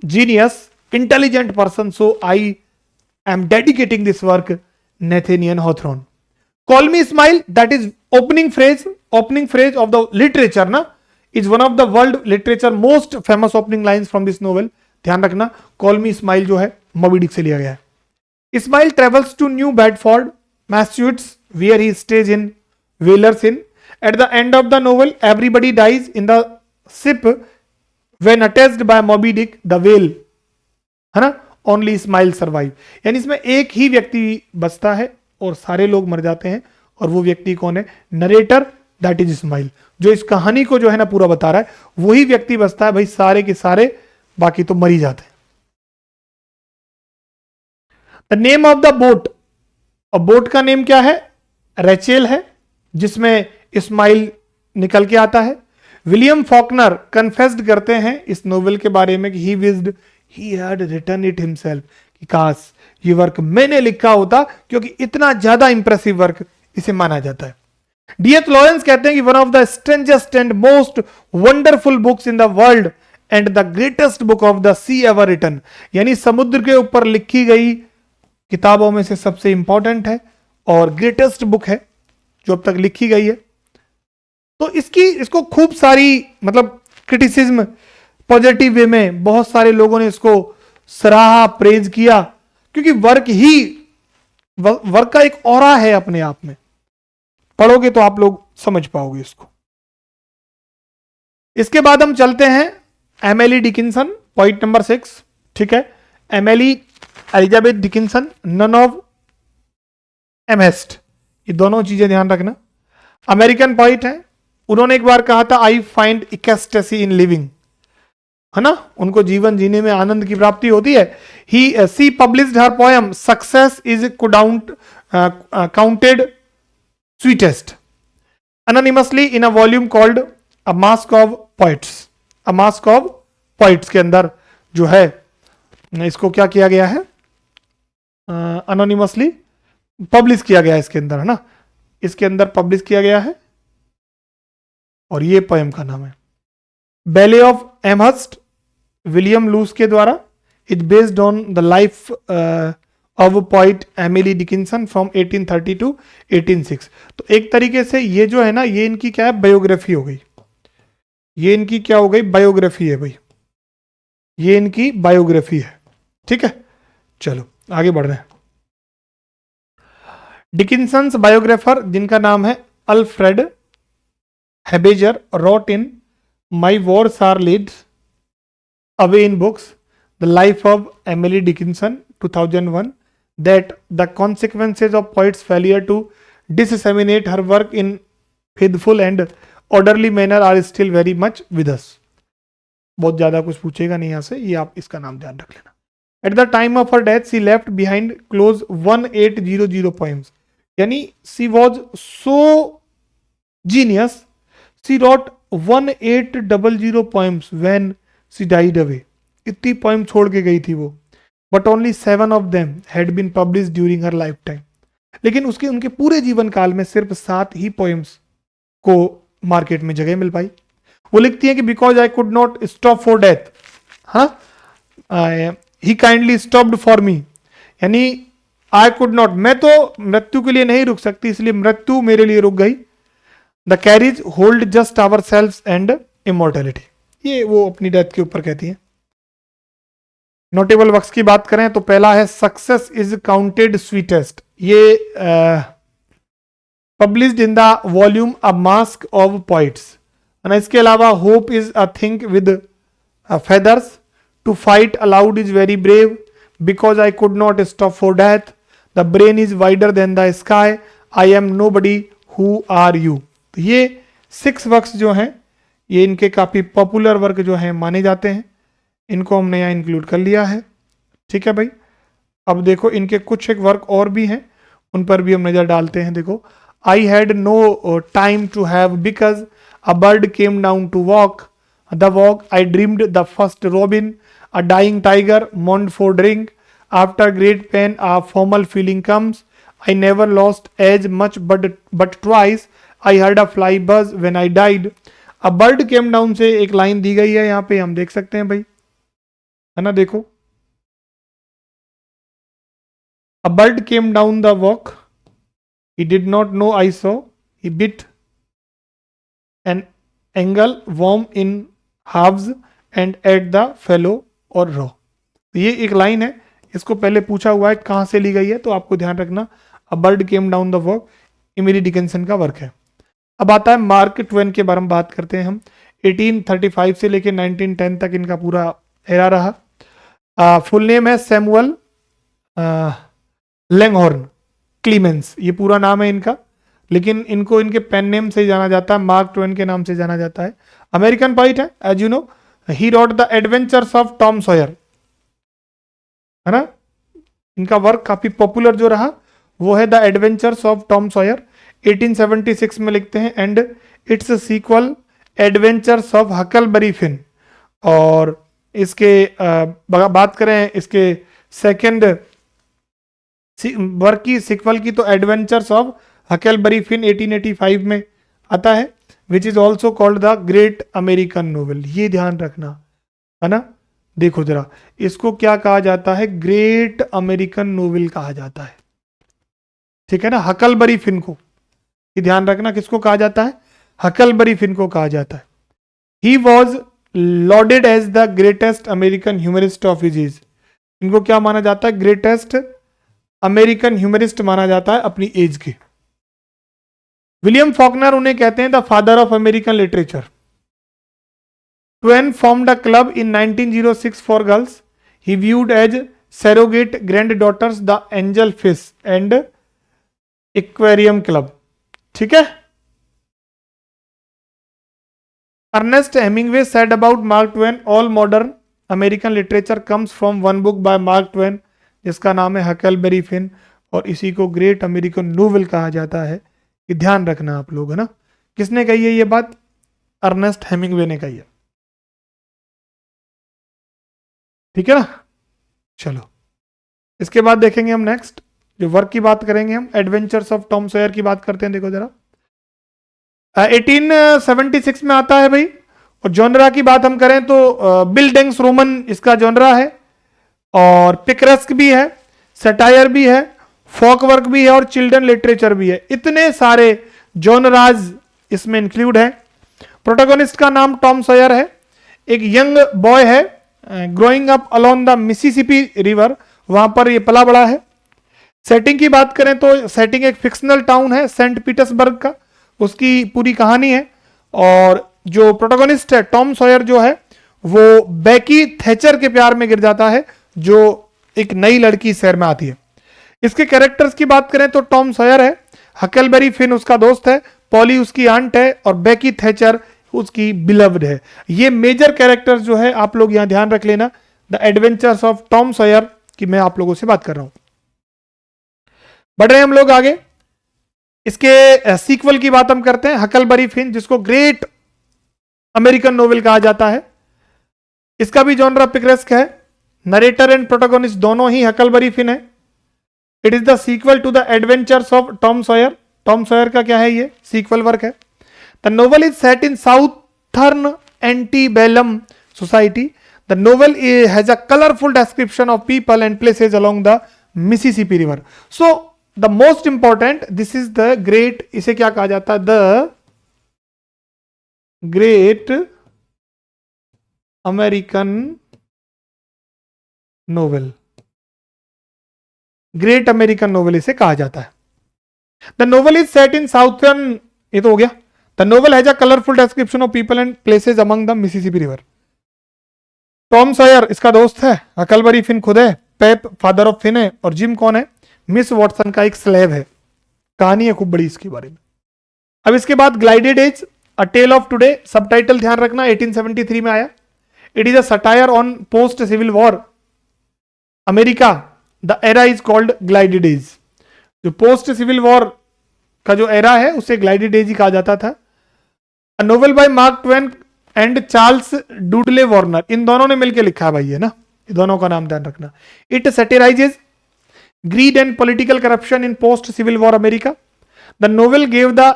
genius, intelligent person, so I am dedicating this work Nathaniel Hawthorne. Call me Ismail, that is opening phrase of the literature ना, is one of the world literature most famous opening lines from this novel. ध्यान रखना, Call me Ismail जो है मॉबी Dick से लिया गया है। Ismail travels to New Bedford, Massachusetts, where he stays in Whalers Inn. At the end of the novel, everybody dies in the ship when attacked by Moby Dick, the whale, है ना? Only smile survive, यानी इसमें एक ही व्यक्ति बचता है और सारे लोग मर जाते हैं। और वो व्यक्ति कौन है? नरेटर, दैट इज स्माइल, जो इस कहानी को जो है ना पूरा बता रहा है। वही व्यक्ति बचता है, भाई सारे के सारे बाकी तो मर ही जाते हैं। The name of the boat, और बोट का नेम क्या है? रेचेल है, जिसमें इस्माइल निकल के आता है। विलियम फॉकनर कन्फेस्ड करते हैं इस नोवेल के बारे में कि ही विज्ड he had written it himself, कि काश ये वर्क मैंने लिखा होता, क्योंकि इतना ज्यादा इंप्रेसिव वर्क इसे माना जाता है। D.H. लॉरेंस कहते हैं कि one of the strangest and most wonderful books in the world and the greatest book of the sea ever written, यानी समुद्र के ऊपर लिखी गई किताबों में से सबसे इंपॉर्टेंट है और ग्रेटेस्ट बुक है जो अब तक लिखी गई है। तो इसको खूब सारी मतलब क्रिटिसिज्म पॉजिटिव वे में बहुत सारे लोगों ने इसको सराहा, प्रेज किया, क्योंकि वर्क का एक ऑरा है अपने आप में। पढ़ोगे तो आप लोग समझ पाओगे इसको। इसके बाद हम चलते हैं एमिली डिकिंसन, पॉइंट नंबर 6। ठीक है, Emily Elizabeth Dickinson, nun of Amherst, ये दोनों चीजें ध्यान रखना। अमेरिकन पॉइट है। उन्होंने एक बार कहा था आई फाइंड इकेस्टेसी इन लिविंग, है ना, उनको जीवन जीने में आनंद की प्राप्ति होती है। She published her poem success is counted sweetest anonymously in a volume called A Mask of Poets। A Mask of Poets के अंदर जो है इसको क्या किया गया है, अनोनिमसली पब्लिश किया गया है इसके अंदर, है ना, इसके अंदर पब्लिश किया गया है। और ये पोएम का नाम है belle of Amherst, William Luce के द्वारा। It based on the life of poet Emily Dickinson from 1830 to 1806। तो एक तरीके से ये जो है ना, ये इनकी क्या है, बायोग्राफी हो गई। ये इनकी क्या हो गई, बायोग्राफी है भाई, ये इनकी बायोग्राफी है। ठीक है, चलो आगे बढ़ रहे हैं। डिकिंसन्स बायोग्राफर, जिनका नाम है Alfred Habegger, wrote in my wars are laid away in books the life of Emily Dickinson 2001 that the consequences of poet's failure to disseminate her work in faithful and orderly manner are still very much with us। बहुत ज्यादा कुछ पूछेगा नहीं यहां से, ये आप इसका नाम ध्यान रख लेना। At the time of her death she left behind close 1800 poems, यानी she was so genius she wrote 1800 poems when she died away। इतनी पोएम छोड़ के गई थी वो, but only 7 of them had been published during her lifetime। लेकिन उसके उनके पूरे जीवन काल में सिर्फ 7 ही पोएम्स को मार्केट में जगह मिल पाई। वो लिखती है कि because I could not stop for death, हाँ, ही काइंडली स्टॉप्ड फॉर मी, यानी आई कुड नॉट, मैं तो मृत्यु के लिए नहीं रुक सकती, इसलिए मृत्यु मेरे लिए रुक गई। The carriage hold just our self and immortality, ये वो अपनी डेथ के ऊपर कहती है। नोटेबल वर्क्स की बात करें तो पहला है सक्सेस इज काउंटेड स्वीटेस्ट, ये published in the volume a mask of poets. इसके अलावा hope is a thing with feathers, to fight aloud is very brave, because I could not stop for death, the brain is wider than the sky, I am nobody who are you. तो ये 6 works जो हैं ये इनके काफी popular work जो हैं माने जाते हैं, इनको हमने यहाँ इंक्लूड कर लिया है। ठीक है भाई, अब देखो इनके कुछ एक वर्क और भी हैं, उन पर भी हम नजर डालते हैं। देखो, I had no time to have because a bird came down to walk the walk, I dreamed the first robin, a dying tiger moaned for drink, after great pain a formal feeling comes, I never lost as much but twice, I heard a fly buzz when I died. A bird came down से एक line दी गई है यहाँ पे, हम देख सकते हैं भाई, है ना, देखो, a bird came down the walk, he did not know I saw, he bit an angleworm in halves and ate the fellow और रॉ। ये एक लाइन है, इसको पहले पूछा हुआ है कहां से ली गई है, तो आपको ध्यान रखना, अ bird came down the walk Emily Dickinson का वर्क है। अब आता है मार्क ट्वेन के बारे में बात करते हैं हम। 1835 से लेकर 1910 तक इनका पूरा एरा रहा। फुल नेम है सैमुअल लैंगहॉर्न क्लीमेंस, ये पूरा नाम है इनका, लेकिन इनको इनके पेन नेम से जाना जाता है, मार्क ट्वेन के नाम से जाना जाता है। अमेरिकन पोइट है, as you know, he wrote the adventures of Tom Sawyer, है ना, इनका वर्क काफी पॉपुलर जो रहा वो है the adventures of Tom Sawyer. 1876 में लिखते हैं, and its sequel adventures of Huckleberry Finn. और इसके बात करें इसके सेकंड वर्क की, सिक्वल की, तो एडवेंचर्स ऑफ हकलबरी फिन 1885 में आता है, which is also called the great American novel. ये ध्यान रखना, है ना। देखो जरा, इसको क्या कहा जाता है, ग्रेट अमेरिकन नोवेल कहा जाता है, ठीक है ना। हकलबरी फिन को, ये ध्यान रखना, किसको कहा जाता है, हकलबरी फिन को कहा जाता है। He was lauded as the greatest American humorist of his age. इनको क्या माना जाता है, ग्रेटेस्ट अमेरिकन ह्यूमरिस्ट माना जाता है अपनी एज के। विलियम फॉकनर उन्हें कहते हैं the father of American literature. Twain formed a club in 1906 for girls he viewed as surrogate granddaughters the angel fish and aquarium club, ठीक है। Ernest Hemingway said about Mark Twain, all modern American literature comes from one book by Mark Twain, जिसका नाम है हकलबरी Finn, और इसी को great American novel कहा जाता है। ये ध्यान रखना आप लोग, है ना। किसने कही है ये बात, अर्नेस्ट हेमिंगवे ने कही है, ठीक है ना। चलो, इसके बाद देखेंगे हम नेक्स्ट जो वर्क की बात करेंगे, हम एडवेंचर्स ऑफ टॉम सॉयर की बात करते हैं। देखो जरा, 1876 में आता है भाई। और जॉनरा की बात हम करें तो बिल्डिंग्स रोमन इसका जॉनरा है, और पिकरेस्क भी है, सटायर भी है, फोक वर्क भी है, और चिल्ड्रन लिटरेचर भी है। इतने सारे जॉनराज इसमें इंक्लूड है। प्रोटोगोनिस्ट का नाम टॉम सॉयर है, एक यंग बॉय है, growing up along the Mississippi river, वहां पर ये पला बड़ा है। सेटिंग की बात करें तो सेटिंग एक फिक्शनल टाउन है सेंट पीटर्सबर्ग का, उसकी पूरी कहानी है। और जो प्रोटोगोनिस्ट है टॉम सॉयर जो है वो बेकी थैचर के प्यार में गिर जाता है, जो एक नई लड़की शहर में आती है। इसके कैरेक्टर्स की बात करें तो टॉम सॉयर है, हकलबेरी फिन उसका दोस्त है, पॉली उसकी आंट है, और बेकी थैचर उसकी बिलव्ड है। ये मेजर कैरेक्टर्स जो है आप लोग यहां ध्यान रख लेना, the adventures of Tom Sawyer की मैं आप लोगों से बात कर रहा हूं। बढ़ रहे हैं हम लोग आगे, इसके सीक्वल की बात हम करते हैं, हकलबरी फिन, जिसको ग्रेट अमेरिकन नोवेल कहा जाता है। इसका भी जॉनरा पिकरेस्क है, नरेटर एंड प्रोटोगोनिस्ट दोनों ही हकलबरी फिन है। It is the sequel to the adventures of Tom Sawyer. Tom Sawyer का क्या है, ये सीक्वल वर्क है। The novel is set in southern antebellum society. The novel has a colourful description of people and places along the Mississippi river. So the most important, this is the great, इसे क्या कहा जाता है, the great American novel. Great American novel इसे कहा जाता है। The novel is set in southern, ये तो हो गया। The novel has a colourful description of people and places among the Mississippi river. Tom Sawyer इसका दोस्त है, हकलबरी फिन खुद है, पेप फादर ऑफ फिन है, और जिम कौन है, मिस वॉटसन का एक स्लेव है। कहानी है खूब बड़ी इसके बारे में। अब इसके बाद gilded age, a tale of today, subtitle ध्यान रखना 1873 में आया। It is a satire on post civil war America. The era is called gilded age. जो पोस्ट सिविल वॉर का जो एरा है उसे ग्लाइडेड एज ही कहा जाता था। A novel by Mark Twain and Charles Dudley Warner, इन दोनों ने मिलकर लिखा है भाई, है ना, ये दोनों का नाम ध्यान रखना। It satirises greed and political corruption in post civil war America. The novel gave the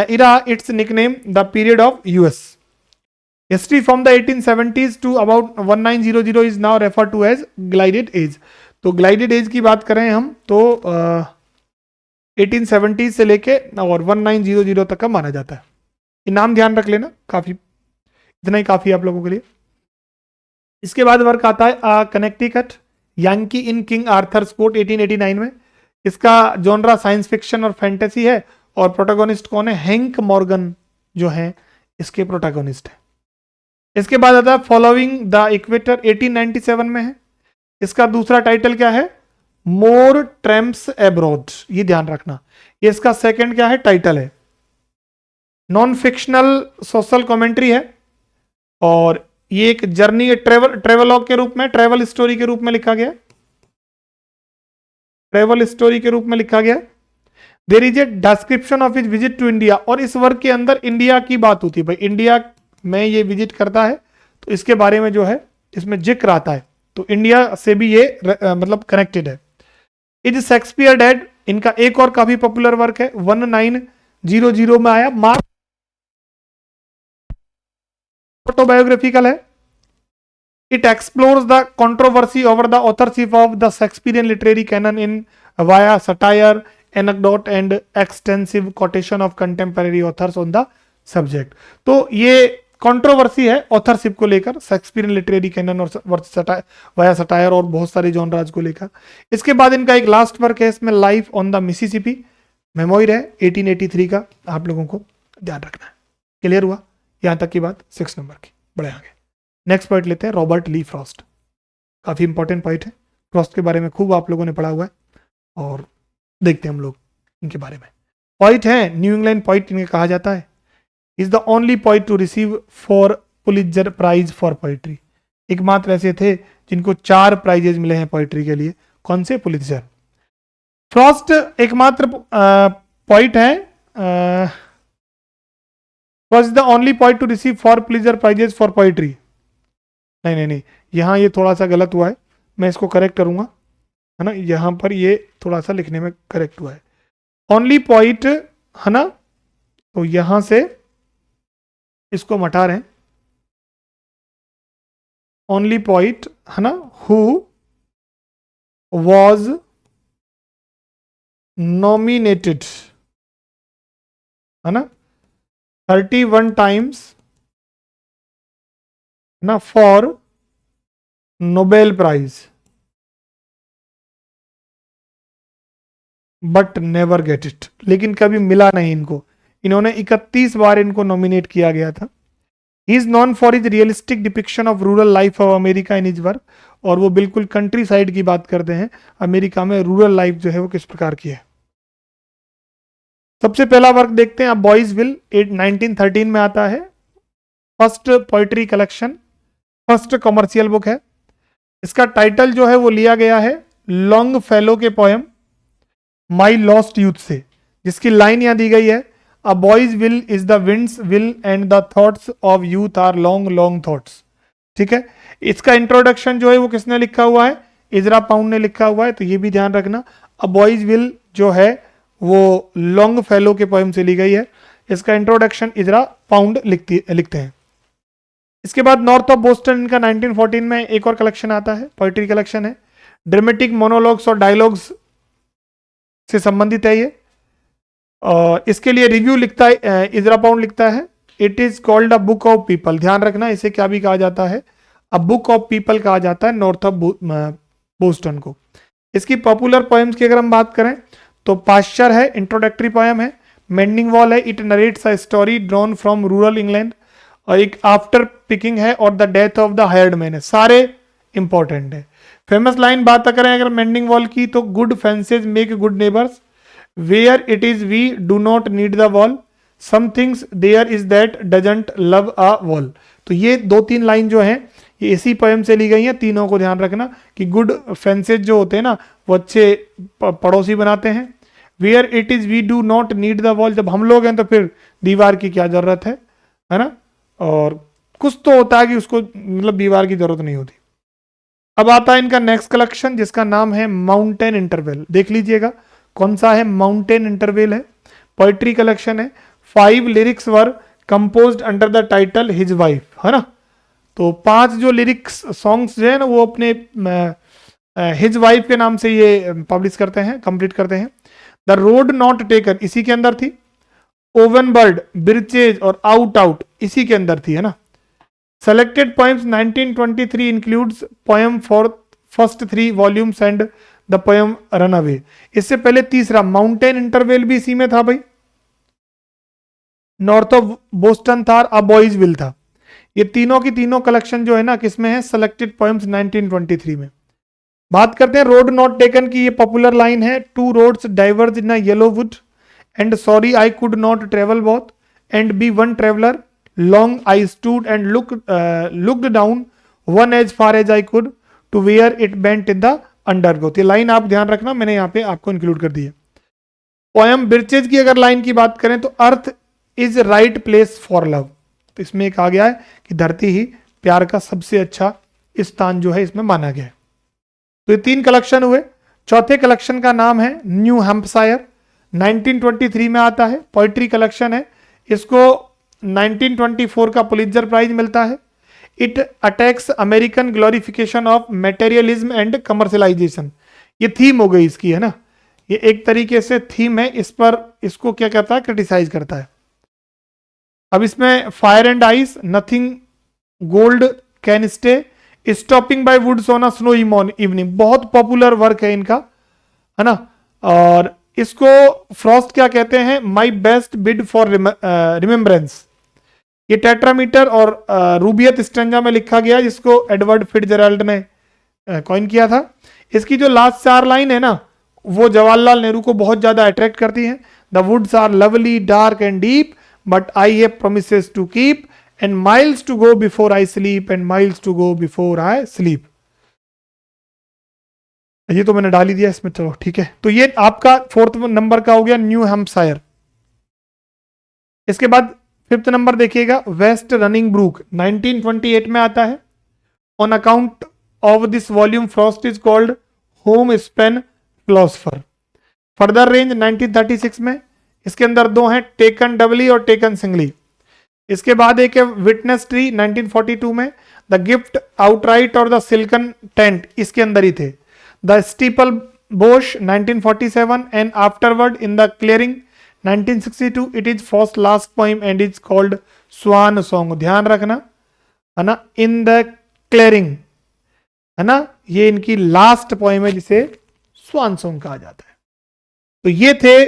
era its nickname, the period of US history from the 1870s to about 1900 is now referred to as glided age. तो glided age की बात करें हम तो 1870 से लेके और 1900 तक का माना जाता है। ये नाम ध्यान रख लेना, काफी, इतना ही काफी आप लोगों के लिए। इसके बाद वर्क आता है कनेक्टिकट यांकी इन किंग आर्थर्स कोर्ट 1889 में। इसका जॉनरा साइंस फिक्शन और फैंटेसी है, और प्रोटोगोनिस्ट कौन है, हैंक मॉर्गन जो है इसके प्रोटोगोनिस्ट है। इसके बाद आता है फॉलोइंग द इक्वेटर 1897 में है। इसका दूसरा टाइटल क्या है, मोर ट्रैम्प्स एब्रॉड, ये ध्यान रखना। ये इसका सेकंड क्या है, टाइटल है। नॉन फिक्शनल सोशल कमेंट्री है, और ये एक जर्नी ट्रेवलॉग के रूप में, ट्रेवल स्टोरी के रूप में लिखा गया, ट्रेवल स्टोरी के रूप में लिखा गया। There is a description of his visit to India, और इस वर्क के अंदर इंडिया की बात होती है भाई, इंडिया में ये विजिट करता है तो इसके बारे में जो है इसमें जिक्र आता है, तो इंडिया से भी ये मतलब कनेक्टेड है। इज शेक्सपियर डेड, इनका एक और काफी पॉपुलर वर्क है, 1900 में आया। मार्क ऑटोबायोग्राफिकल है, It explores the controversy over the authorship of the Shakespearean literary canon in via satire, anecdote and extensive quotation of contemporary authors on the subject. तो ये कंट्रोवर्सी है ऑथरशिप को लेकर, Shakespearean literary cannon और via satire और बहुत सारे genres को लेकर। इसके बाद इनका एक लास्ट वर्क है, इसमें life on the Mississippi, memoir है 1883 का, आप लोगों को ध्यान रखना है। क्लियर हुआ यहां तक की बात 6 नंबर की। बढ़े आगे, नेक्स्ट पॉइंट लेते हैं, रॉबर्ट ली फ्रॉस्ट। काफी इंपॉर्टेंट पॉइंट है, फ्रॉस्ट के बारे में खूब आप लोगों ने पढ़ा हुआ है और देखते हैं हम लोग इनके बारे में। पॉइंट है, न्यू इंग्लैंड पॉइंट इन्हें कहा जाता है, is the only poet to receive 4 Pulitzer prize for poetry. एकमात्र ऐसे थे जिनको 4 प्राइजेज मिले हैं पोइट्री के लिए। कौन से? पुलित्जर। फ्रॉस्ट एकमात्र पॉइंट है, Frost is the only poet to receive 4 Pulitzer prizes for poetry. नहीं, यहां ये थोड़ा सा गलत हुआ है, मैं इसको करेक्ट करूंगा, है ना। यहां पर ये थोड़ा सा लिखने में करेक्ट हुआ है, ओनली पॉइंट, है ना। तो यहां से इसको हटा रहे हैं, ओनली पॉइंट, है ना, हु वॉज नॉमिनेटेड, है ना, 31 टाइम्स, ना, for Nobel prize but never get it. लेकिन कभी मिला नहीं इनको, इन्होंने 31 बार इनको नॉमिनेट किया गया था। ही is non for his realistic depiction of rural life of America in his work, और वो बिल्कुल कंट्री साइड की बात करते हैं, अमेरिका में रूरल लाइफ जो है वो किस प्रकार की है। सबसे पहला वर्क देखते हैं आप, बॉयज विल, 1913 में आता है, first poetry collection, first commercial book है। इसका टाइटल जो है वो लिया गया है लॉन्ग फेलो के पोएम माई लॉस्ट यूथ से, जिसकी लाइन यहां दी गई है, a boy's will is the wind's will and the thoughts of youth are long long thoughts. ठीक है, इसका इंट्रोडक्शन जो है वो किसने लिखा हुआ है? इजरा पाउंड ने लिखा हुआ है, तो ये भी ध्यान रखना। अ बॉयज विल जो है वो लॉन्ग फेलो के पोएम से ली गई है, इसका इंट्रोडक्शन इजरा पाउंड लिखते हैं। इसके बाद नॉर्थ ऑफ बोस्टन इनका 1914 में एक और कलेक्शन आता है, पोइट्री कलेक्शन है, ड्रामेटिक मोनोलॉग्स और डायलॉग्स से संबंधित है ये। इसके लिए रिव्यू लिखता है इजरा पाउंड लिखता है, it is called a book of people. ध्यान रखना इसे क्या भी कहा जाता है, अ बुक ऑफ पीपल कहा जाता है नॉर्थ ऑफ बोस्टन को। इसकी पॉपुलर पोएम्स की अगर हम बात करें तो पाश्चर है, इंट्रोडक्टरी पोएम है, मेंडिंग वॉल है, it narrates a story drawn from rural England, और एक आफ्टर पिकिंग है, और the death of the hired man है। सारे इंपॉर्टेंट है। फेमस लाइन बात करें अगर मेंडिंग वॉल की, तो good fences make good neighbours, where it is we do not need the wall, some things there is that doesn't love a wall. तो ये 2-3 लाइन जो है ये इसी पोएम से ली गई है। तीनों को ध्यान रखना कि गुड फेंसेज जो होते हैं ना वो अच्छे पड़ोसी बनाते हैं। Where it is we do not need the wall, जब हम लोग हैं तो फिर दीवार की क्या जरूरत है ना। और कुछ तो होता है कि उसको मतलब दीवार की जरूरत नहीं होती। अब आता है इनका नेक्स्ट कलेक्शन जिसका नाम है माउंटेन इंटरवेल। देख लीजिएगा कौन सा है, माउंटेन इंटरवेल है, पोइट्री कलेक्शन है। 5 lyrics were composed under the title his wife, है ना। तो 5 जो लिरिक्स सॉन्ग्स जो है ना वो अपने हिज वाइफ के नाम से ये पब्लिश करते हैं, कंप्लीट करते हैं। द रोड नॉट टेकन इसी के अंदर थी, ओवन बर्ड, बिरचेज और आउट आउट इसी के अंदर थी, है ना। Selected poems 1923 includes poem for first 3 volumes and the poem run away. इससे पहले तीसरा माउंटेन इंटरवेल भी इसी में था भाई, नॉर्थ ऑफ बोस्टन था, अ बॉयज विल था। ये तीनों की तीनों कलेक्शन जो है ना किसमें है, सेलेक्टेड पोएम्स 1923 में। बात करते हैं रोड नॉट टेकन की, ये पॉपुलर लाइन है, 2 roads diverge in a yellow wood and sorry I could not travel both and be one traveller long I stood and looked down one as far as I could to where it bent in the undergrowth. ये लाइन आप ध्यान रखना, मैंने यहाँ पे आपको include कर दी है। पोएम बिरचेज की अगर लाइन की बात करें तो earth is right place for love, तो इसमें एक आ गया है कि धरती ही प्यार का सबसे अच्छा स्थान जो है इसमें माना गया है। तो ये 3 कलेक्शन हुए। चौथे कलेक्शन का नाम है न्यू हैम्पशायर, 1923 में आता है, पोइट्री कलेक्शन है। इसको 1924 का पुलित्जर प्राइज मिलता है। It attacks American glorification of materialism and commercialisation. ये थीम हो गई इसकी, है ना, ये एक तरीके से थीम है, इस पर इसको क्या कहता है, क्रिटिसाइज करता है। अब इसमें fire and ice, nothing gold can stay, stopping by woods on a snow evening, बहुत पॉपुलर वर्क है इनका, है ना। और इसको फ्रॉस्ट क्या कहते हैं, my best bid for remembrance. ये टेट्रामीटर और रूबियत स्टेंजा में लिखा गया, जिसको एडवर्ड फिट्जरल्ड ने कॉइन किया था। इसकी जो लास्ट 4 लाइन है ना, वो जवाहरलाल नेहरू को बहुत ज्यादा अट्रैक्ट करती हैं। The woods are lovely dark and deep but I have promises to keep and miles to go before I sleep and miles to go before I sleep. ये तो मैंने डाल ही दिया इसमें, चलो ठीक है। तो ये आपका 4th नंबर का हो गया न्यू हैम्पशायर। इसके बाद 5th नंबर देखिएगा, वेस्ट रनिंग ब्रूक, 1928 में आता है। On account of this volume Frost is called home Spain philosopher. Further range 1936 में, इसके अंदर 2 हैं, टेकन डबली और टेकन सिंगली। इसके बाद एक है विटनेस ट्री 1942 में, द गिफ्ट आउटराइट और द सिल्कन टेंट इसके अंदर ही थे। The steeple bush 1947 and afterward in the clearing 1962 it is first last poem and is called swan song. ध्यान रखना, है ना, इन द क्लियरिंग, है ना, ये इनकी लास्ट पोइम है जिसे स्वान सॉन्ग कहा जाता है। तो ये थे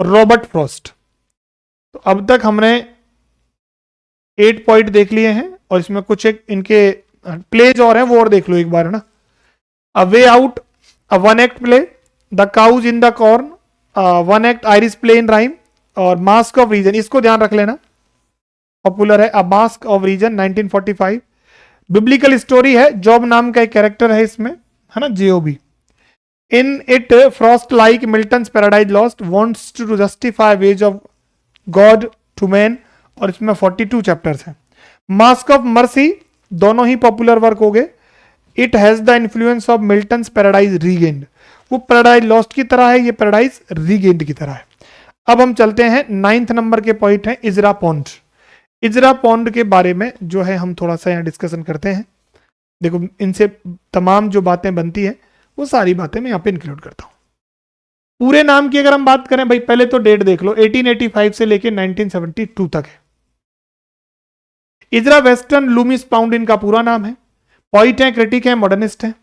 रॉबर्ट फ्रॉस्ट। तो अब तक हमने 8 पॉइंट देख लिए हैं और इसमें कुछ एक इनके प्लेज और हैं, वो और देख लो एक बार, है ना। A way out, a 1 act play, the cow's in the corn, 1 act Irish play in rhyme और मास्क ऑफ रीजन, इसको ध्यान रख लेना, पॉपुलर है। A mask of reason 1945। Biblical story है, जॉब नाम का एक कैरेक्टर है इसमें, है ना, J O B. In it Frost like Milton's Paradise Lost wants to justify ways of God to man, और इसमें 42 चैप्टर्स हैं। मास्क ऑफ मर्सी, दोनों ही पॉपुलर वर्क हो गए। It has the influence of Milton's paradise regained, वो पैराडाइज लॉस्ट की तरह है, ये पैराडाइज रीगेन्ड की तरह है। अब हम चलते हैं 9th नंबर के पॉइंट है इजरा पॉन्ड। इजरा पॉन्ड के बारे में जो है हम थोड़ा सा यहाँ डिस्कशन करते हैं। देखो, इनसे तमाम जो बातें बनती हैं वो सारी बातें मैं यहाँ पे इंक्लूड करता हूँ। पूरे नाम की अगर हम बात करें भाई, पहले तो डेट देख लो, 1885 से लेके 1972 तक है। इजरा वेस्टर्न लूमिस पाउंड इनका पूरा नाम है। पॉइंट है, क्रिटिक है, मॉडर्निस्ट है।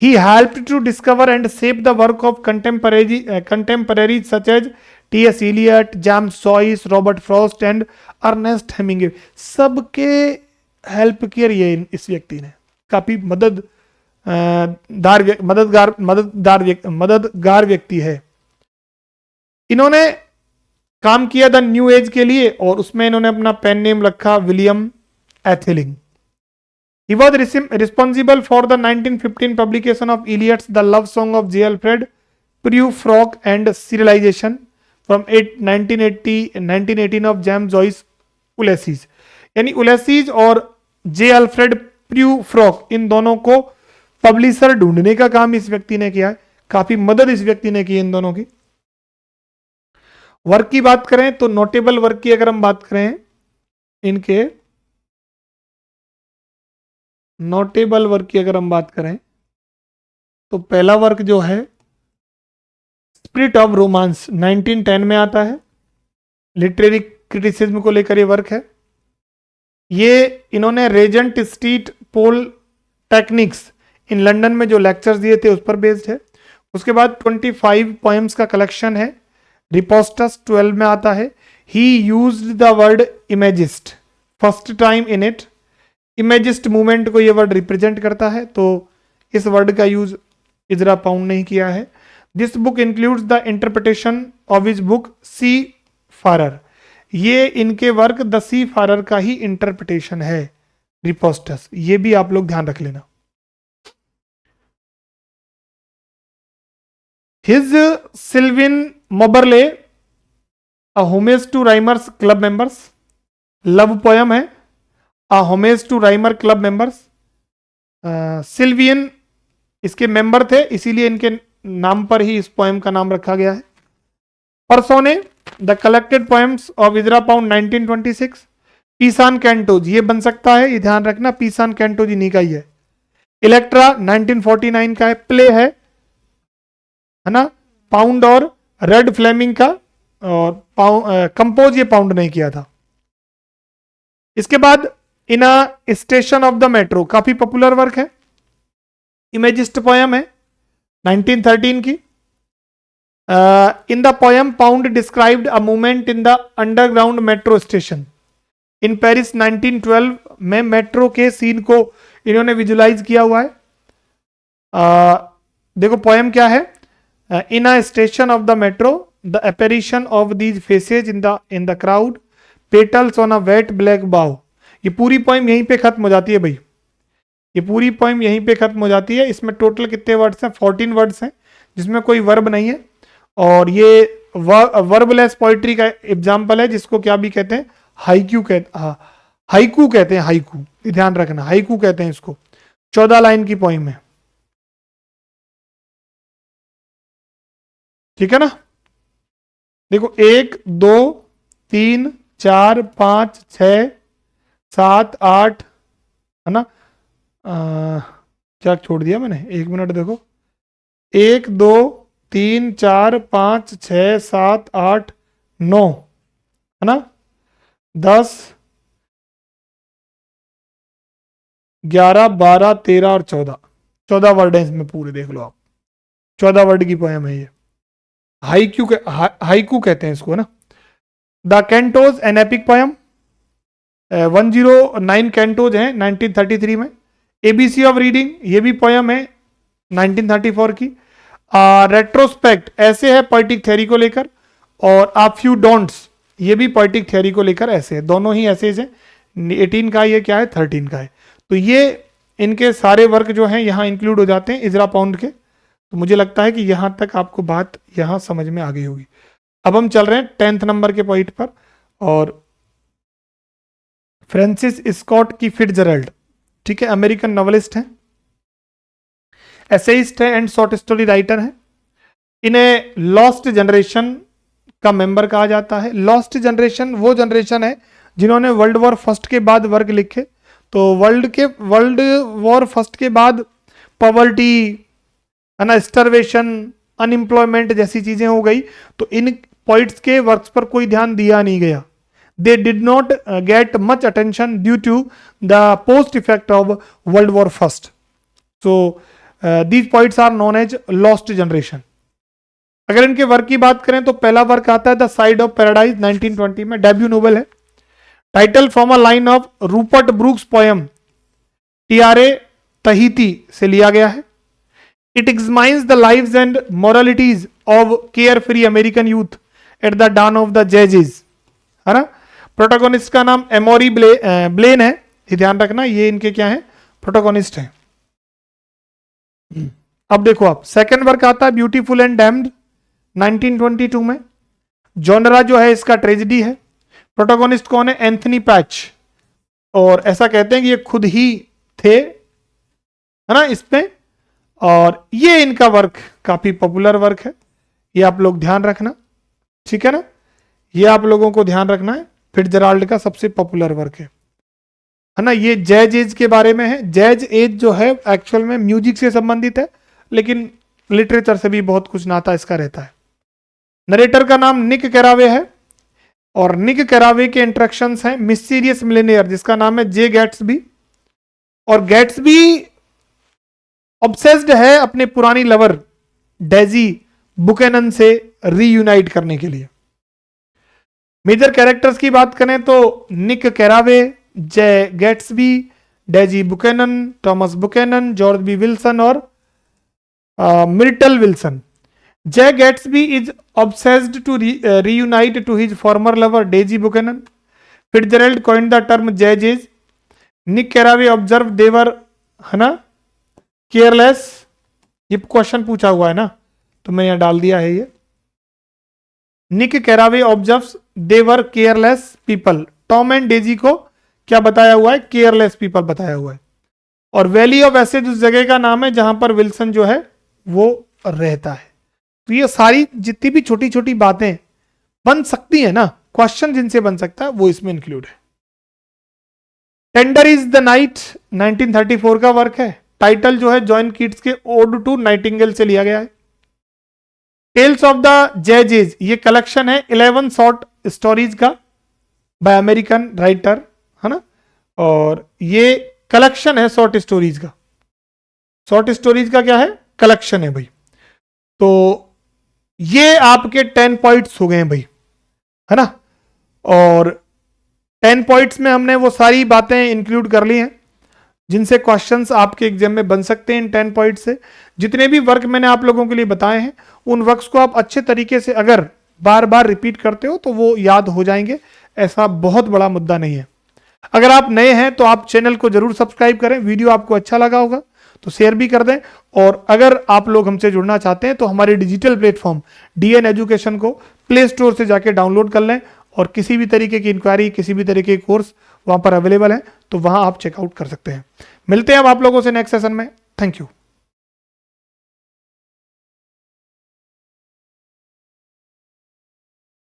He helped to discover and shape the work of contemporaries such as T.S. Eliot, James Joyce, Robert Frost and Ernest Hemingway। सबके हेल्प किया ये इस व्यक्ति ने, काफी मददगार व्यक्ति है। इन्होंने काम किया द न्यू एज के लिए और उसमें इन्होंने अपना पेन नेम रखा William एथेलिंग। He was responsible for the 1915 publication of Eliot's The Love Song of J. Alfred Prufrock and serialization from 1918 of James Joyce Ulysses। यानी उलेसीज और जे अल्फ्रेड प्रूफ्रॉक, इन दोनों को पब्लिशर ढूंढने का काम इस व्यक्ति ने किया है। काफी मदद इस व्यक्ति ने की इन दोनों की। वर्क की बात करें तो नोटेबल वर्क की अगर हम बात करें, इनके नोटेबल वर्क की अगर हम बात करें तो पहला वर्क जो है स्पिरिट ऑफ रोमांस 1910 में आता है। लिटरेरी क्रिटिसिज्म को लेकर ये वर्क है। ये इन्होंने Regent Street Polytechnics in London में जो लेक्चर्स दिए थे उस पर बेस्ड है। उसके बाद 25 पोएम्स का कलेक्शन है। रिपोस्टस 12 में आता है। ही used the word imagist first time in it. Imagist movement को ये वर्ड रिप्रेजेंट करता है, तो इस वर्ड का यूज इजरा पाउंड ने किया है। This book includes the interpretation of his book seafarer. ये इनके वर्क द सी फारर का ही इंटरप्रिटेशन है, रिपोस्टस। ये भी आप लोग ध्यान रख लेना। His Sylvan Moberly a homage to Rhymers club members, love poem है a homage to Rhymer club members. Sylvian इसके मेंबर थे, इसीलिए इनके नाम पर ही इस पोएम का नाम रखा गया है। Personae the collected poems of Ezra Pound 1926। Pisan Cantos ये बन सकता है, ये ध्यान रखना, पीसान कैंटोज इन्हीं का ही है। इलेक्ट्रा 1949 का है। प्ले है ना, पाउंड और रेड फ्लेमिंग का, और कंपोज ये पाउंड नहीं किया था। इसके बाद इन a station of the metro, काफी पॉपुलर वर्क है, इमेजिस्ट पोयम है 1913 की। In the poem pound described a movement in the underground metro station in Paris 1912 में मेट्रो के सीन को इन्होंने विजुलाइज किया हुआ है। देखो पोयम क्या है, in a station of the metro the apparition of these faces in the crowd petals on a wet black bough. ये पूरी पोयम यहीं पे खत्म हो जाती है भाई, ये पूरी पोयम यहीं पे खत्म हो जाती है। इसमें टोटल कितने वर्ड्स हैं, 14 वर्ड्स हैं, जिसमें कोई वर्ब नहीं है, और ये वर्बलेस पोइट्री का एग्जाम्पल है, जिसको क्या भी कहते हैं, हाइकू कहते, हाइकू कहते हैं, हाइकू, ध्यान रखना, हाइकू कहते हैं इसको। 14 लाइन की पोइम है, ठीक है ना। देखो 1 2 3 4 5 6 7 8 है ना, क्या छोड़ दिया मैंने, 1 मिनट देखो, 1 2 3 4 5 6 7 8 9 है ना, 10 11 12 13 और 14 वर्ड है इसमें पूरे, देख लो आप, 14 वर्ड की पोयम है ये। हाइकू कहते हैं इसको ना। The cantos an epic poem, 109 cantos हैं 1933 में। एबीसी ऑफ रीडिंग ये भी पोयम है 1934 की। रेट्रोस्पेक्ट ऐसे है पोएटिक थ्योरी को लेकर, और आ फ्यू डोंट्स ये भी पोएटिक थ्योरी को लेकर ऐसे है, दोनों ही ऐसे हैं। 18 का ये क्या है, 13 का है। तो ये इनके सारे वर्क जो हैं यहाँ इंक्लूड हो जाते हैं इजरा पाउंड के। तो मुझे लगता है कि यहां तक आपको बात यहां समझ में आ गई होगी। अब हम चल रहे हैं 10th नंबर के पॉइंट पर, और फ्रांसिस स्कॉट की फिट्जरल्ड, ठीक है, अमेरिकन नॉवेलिस्ट हैं, एसेइस्ट है एंड शॉर्ट स्टोरी राइटर है। इन्हें लॉस्ट जनरेशन का मेंबर कहा जाता है। लॉस्ट जनरेशन वो जनरेशन है जिन्होंने वर्ल्ड वॉर फर्स्ट के बाद वर्क लिखे। तो वर्ल्ड वॉर फर्स्ट के बाद पॉवर्टी है ना, स्टार्वेशन, अनएम्प्लॉयमेंट जैसी चीजें हो गई, तो इन पॉइंट्स के वर्क्स पर कोई ध्यान दिया नहीं गया। They did not get much attention due to the post effect of world war first. So these poets are known as lost generation. अगर इनके वर्क की बात करें तो पहला वर्क आता है द साइड ऑफ पैराडाइज 1920 में, डेब्यू नोवेल है। Title from a line of Rupert Brooke's poem Tiare Tahiti से लिया गया है। It examines the lives and moralities of carefree American youth at the dawn of the jazz, है ना। Protagonist का नाम एमोरी ब्लेन है, ये ध्यान रखना, ये इनके क्या है, प्रोटोगोनिस्ट हैं। अब देखो आप, सेकंड वर्क आता है ब्यूटीफुल एंड डैम्ड 1922 में। जॉनरा जो है इसका ट्रेजेडी है। प्रोटोगोनिस्ट कौन है, एंथनी पैच, और ऐसा कहते हैं कि ये खुद ही थे, है ना इसमें। और ये इनका वर्क काफी पॉपुलर वर्क है, ये आप लोग ध्यान रखना, ठीक है ना, ये आप लोगों को ध्यान रखना है। फिट्जराल्ड का सबसे पॉपुलर वर्क है ना। ये जैज एज के बारे में है। जैज एज जो है एक्चुअल में म्यूजिक से संबंधित है, लेकिन लिटरेचर से भी बहुत कुछ नाता इसका रहता है। नरेटर का नाम निक कैरावे है, और निक कैरावे के इंट्रोडक्शंस हैं मिस्टीरियस मिलेनियर, जिसका नाम है जे गैट्सबी। और गैट्सबी ऑब्सेस्ड है अपने पुरानी लवर डेजी बुकेनन से रीयूनाइट करने के लिए। मेजर कैरेक्टर्स की बात करें तो Nick Carraway, Jay Gatsby, Daisy Buchanan, Thomas Buchanan, George B Wilson और Myrtle Wilson. Jay Gatsby is obsessed to reunite to his former lover Daisy Buchanan. Fitzgerald coined the term jazz age. Nick Carraway observe they're, है ना, careless. ये question पूछा हुआ है ना, तो मैं यहां डाल दिया है ये। Nick Carraway observes they're careless people. Tom and Daisy को क्या बताया हुआ है, केयरलेस पीपल बताया हुआ है। और वैली ऑफ एसेज उस जगह का नाम है जहां पर विल्सन जो है वो रहता है। तो ये सारी जितनी भी छोटी छोटी बातें बन सकती है ना, क्वेश्चन जिनसे बन सकता है, वो इसमें इंक्लूड है। टेंडर इज द नाइट 1934 का वर्क है। टाइटल जो है जॉन कीट्स के ओड टू नाइटिंगेल से लिया गया है। टेल्स ऑफ द जजेज ये कलेक्शन है 11 शॉर्ट स्टोरीज का बाय अमेरिकन राइटर, है ना, और ये कलेक्शन है शॉर्ट स्टोरीज का। शॉर्ट स्टोरीज का क्या है, कलेक्शन है भाई। तो ये आपके 10 पॉइंट्स हो गए हैं भाई, है ना। और 10 पॉइंट्स में हमने वो सारी बातें इंक्लूड कर ली हैं जिनसे क्वेश्चंस आपके एग्जाम में बन सकते हैं। इन 10 पॉइंट से जितने भी वर्क मैंने आप लोगों के लिए बताए हैं, उन वर्क्स को आप अच्छे तरीके से अगर बार बार रिपीट करते हो तो वो याद हो जाएंगे। ऐसा बहुत बड़ा मुद्दा नहीं है। अगर आप नए हैं तो आप चैनल को जरूर सब्सक्राइब करें। वीडियो आपको अच्छा लगा होगा तो शेयर भी कर दें। और अगर आप लोग हमसे जुड़ना चाहते हैं तो हमारे डिजिटल प्लेटफॉर्म DN एजुकेशन को प्ले स्टोर से जाके डाउनलोड कर लें, और किसी भी तरीके की इंक्वायरी, किसी भी तरीके के कोर्स वहां पर अवेलेबल है, तो वहां आप चेकआउट कर सकते हैं। मिलते हैं अब आप लोगों से नेक्स्ट सेशन में। Thank you.